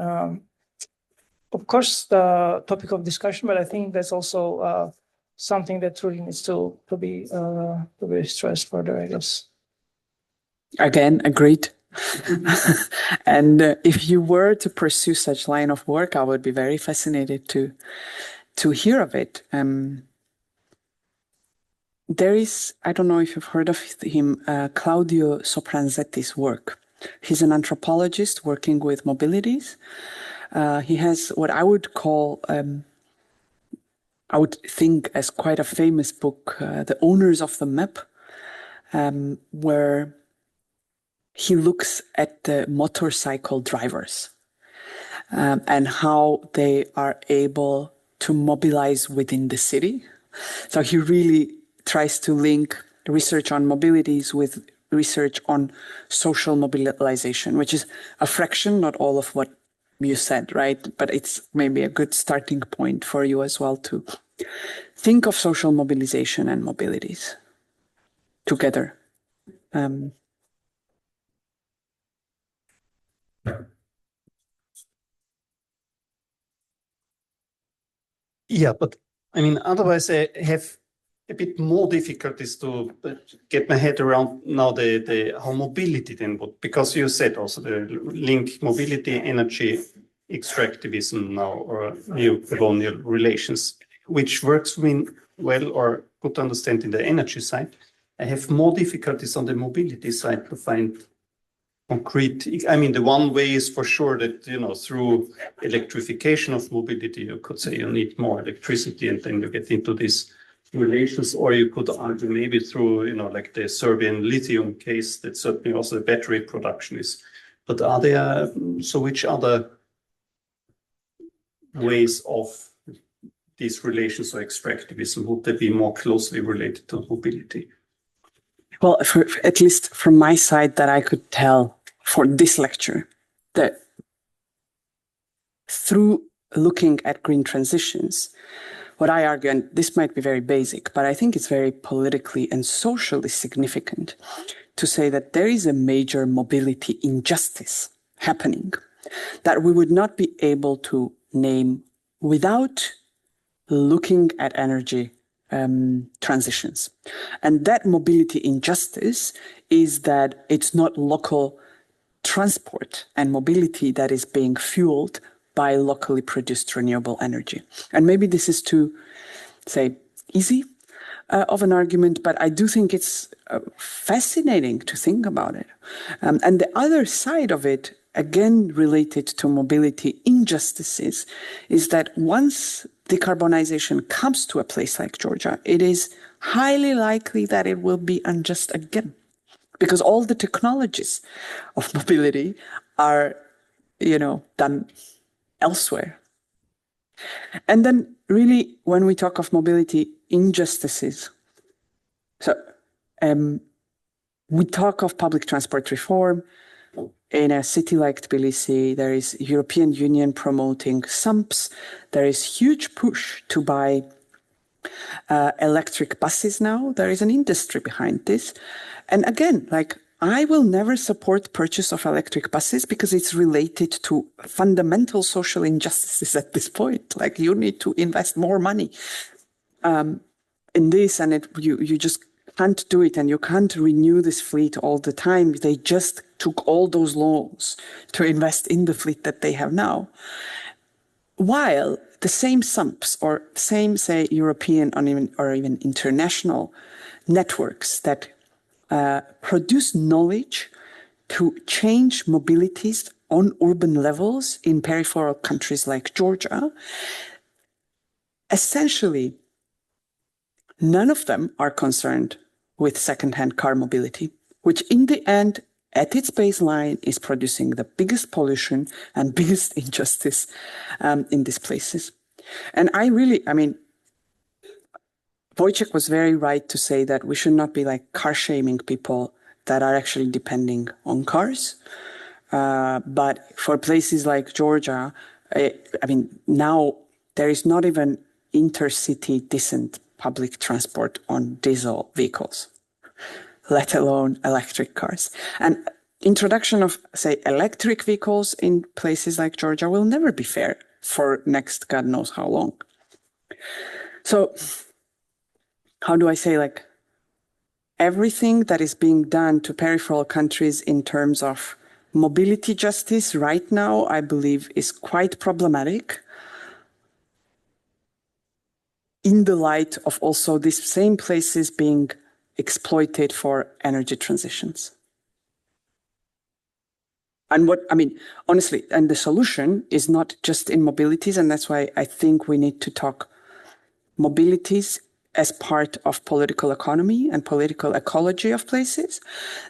of course, the topic of discussion, but I think that's also something that really needs to be stressed further, I guess. Again, agreed. And if you were to pursue such line of work, I would be very fascinated to hear of it. There is, I don't know if you've heard of him, Claudio Sopranzetti's work. He's an anthropologist working with mobilities. He has what I would call, I would think as quite a famous book, The Owners of the Map, where he looks at the motorcycle drivers and how they are able to mobilize within the city. So he really tries to link research on mobilities with research on social mobilization, which is a fraction, not all of what you said, right? But it's maybe a good starting point for you as well to think of social mobilization and mobilities together. Yeah, but I mean, otherwise I have a bit more difficulties to get my head around now the how mobility then would, because you said also the link mobility, energy, extractivism now, or neo-colonial relations, which works well or good to understand in the energy side. I have more difficulties on the mobility side to find concrete. I mean, the one way is for sure that, you know, through electrification of mobility, you could say you need more electricity and then you get into these relations, or you could argue maybe through, you know, like the Serbian lithium case, that certainly also the battery production is. But are there, so which other ways of these relations or extractivism would they be more closely related to mobility? Well, at least from my side that I could tell for this lecture, that through looking at green transitions, what I argue, and this might be very basic, but I think it's very politically and socially significant to say that there is a major mobility injustice happening that we would not be able to name without looking at energy transitions. And that mobility injustice is that it's not local transport and mobility that is being fueled by locally produced renewable energy. And maybe this is too, say, easy of an argument, but I do think it's fascinating to think about it. And the other side of it, again related to mobility injustices, is that once decarbonization comes to a place like Georgia, it is highly likely that it will be unjust again, because all the technologies of mobility are, you know, done elsewhere. And then really, when we talk of mobility injustices, so we talk of public transport reform. In a city like Tbilisi, there is European Union promoting SUMPs. There is huge push to buy electric buses now. There is an industry behind this. And again, like, I will never support purchase of electric buses because it's related to fundamental social injustices at this point. Like, you need to invest more money in this, and you just can't do it, and you can't renew this fleet all the time. They just took all those loans to invest in the fleet that they have now. While the same SUMPs or same, say, European or even international networks that produce knowledge to change mobilities on urban levels in peripheral countries like Georgia, essentially, none of them are concerned with second-hand car mobility, which in the end at its baseline is producing the biggest pollution and biggest injustice in these places. And I mean, Wojciech was very right to say that we should not be like car shaming people that are actually depending on cars. But for places like Georgia, I mean, now there is not even intercity decent public transport on diesel vehicles, let alone electric cars. And introduction of, say, electric vehicles in places like Georgia will never be fair for next God knows how long. So how do I say, like, everything that is being done to peripheral countries in terms of mobility justice right now, I believe, is quite problematic in the light of also these same places being exploited for energy transitions. And what, I mean, honestly, and the solution is not just in mobilities, and that's why I think we need to talk mobilities as part of political economy and political ecology of places,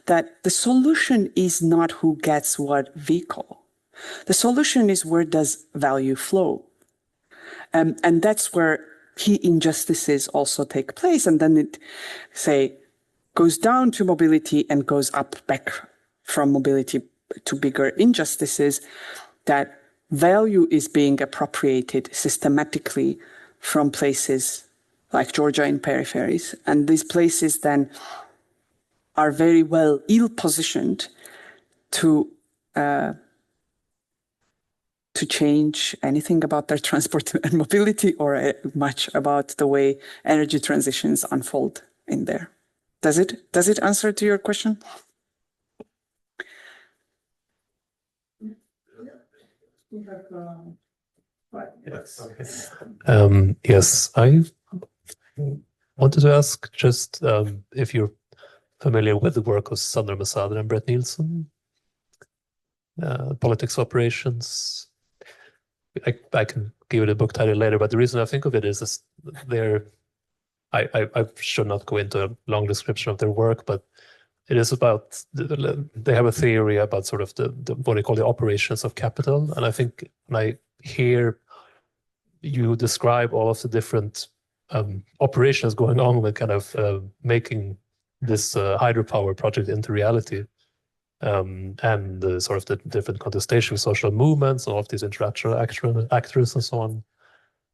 that the solution is not who gets what vehicle. The solution is where does value flow. And that's where key injustices also take place. And then it, say, goes down to mobility and goes up back from mobility to bigger injustices, that value is being appropriated systematically from places like Georgia in peripheries. And these places then are very well ill-positioned to change anything about their transport and mobility, or much about the way energy transitions unfold in there. Does it answer to your question? Yes, I wanted to ask just if you're familiar with the work of Sandra Masada and Brett Nielsen, Politics Operations. I can give you the book title later, but the reason I think of it is I should not go into a long description of their work, but it is about, they have a theory about sort of the what they call the operations of capital. And I think when I hear you describe all of the different operations going on with kind of making this hydropower project into reality, and sort of the different contestation with social movements, all of these international actors and so on,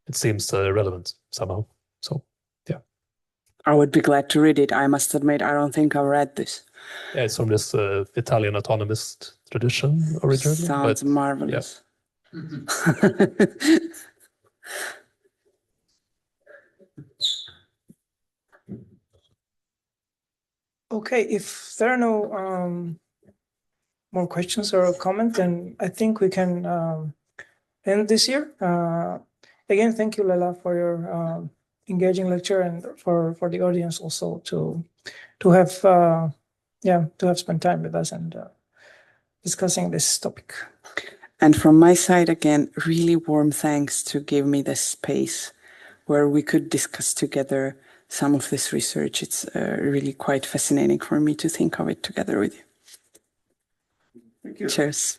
it seems relevant somehow. So, yeah. I would be glad to read it. I must admit, I don't think I've read this. Yeah, it's from this Italian autonomist tradition originally. Sounds marvelous. Yeah. Okay, if there are no more questions or comments, then I think we can end this year. Again, thank you, Lela, for your engaging lecture, and for the audience also to have spent time with us and discussing this topic. And from my side, again, really warm thanks to give me this space where we could discuss together some of this research. It's really quite fascinating for me to think of it together with you. Thank you. Cheers.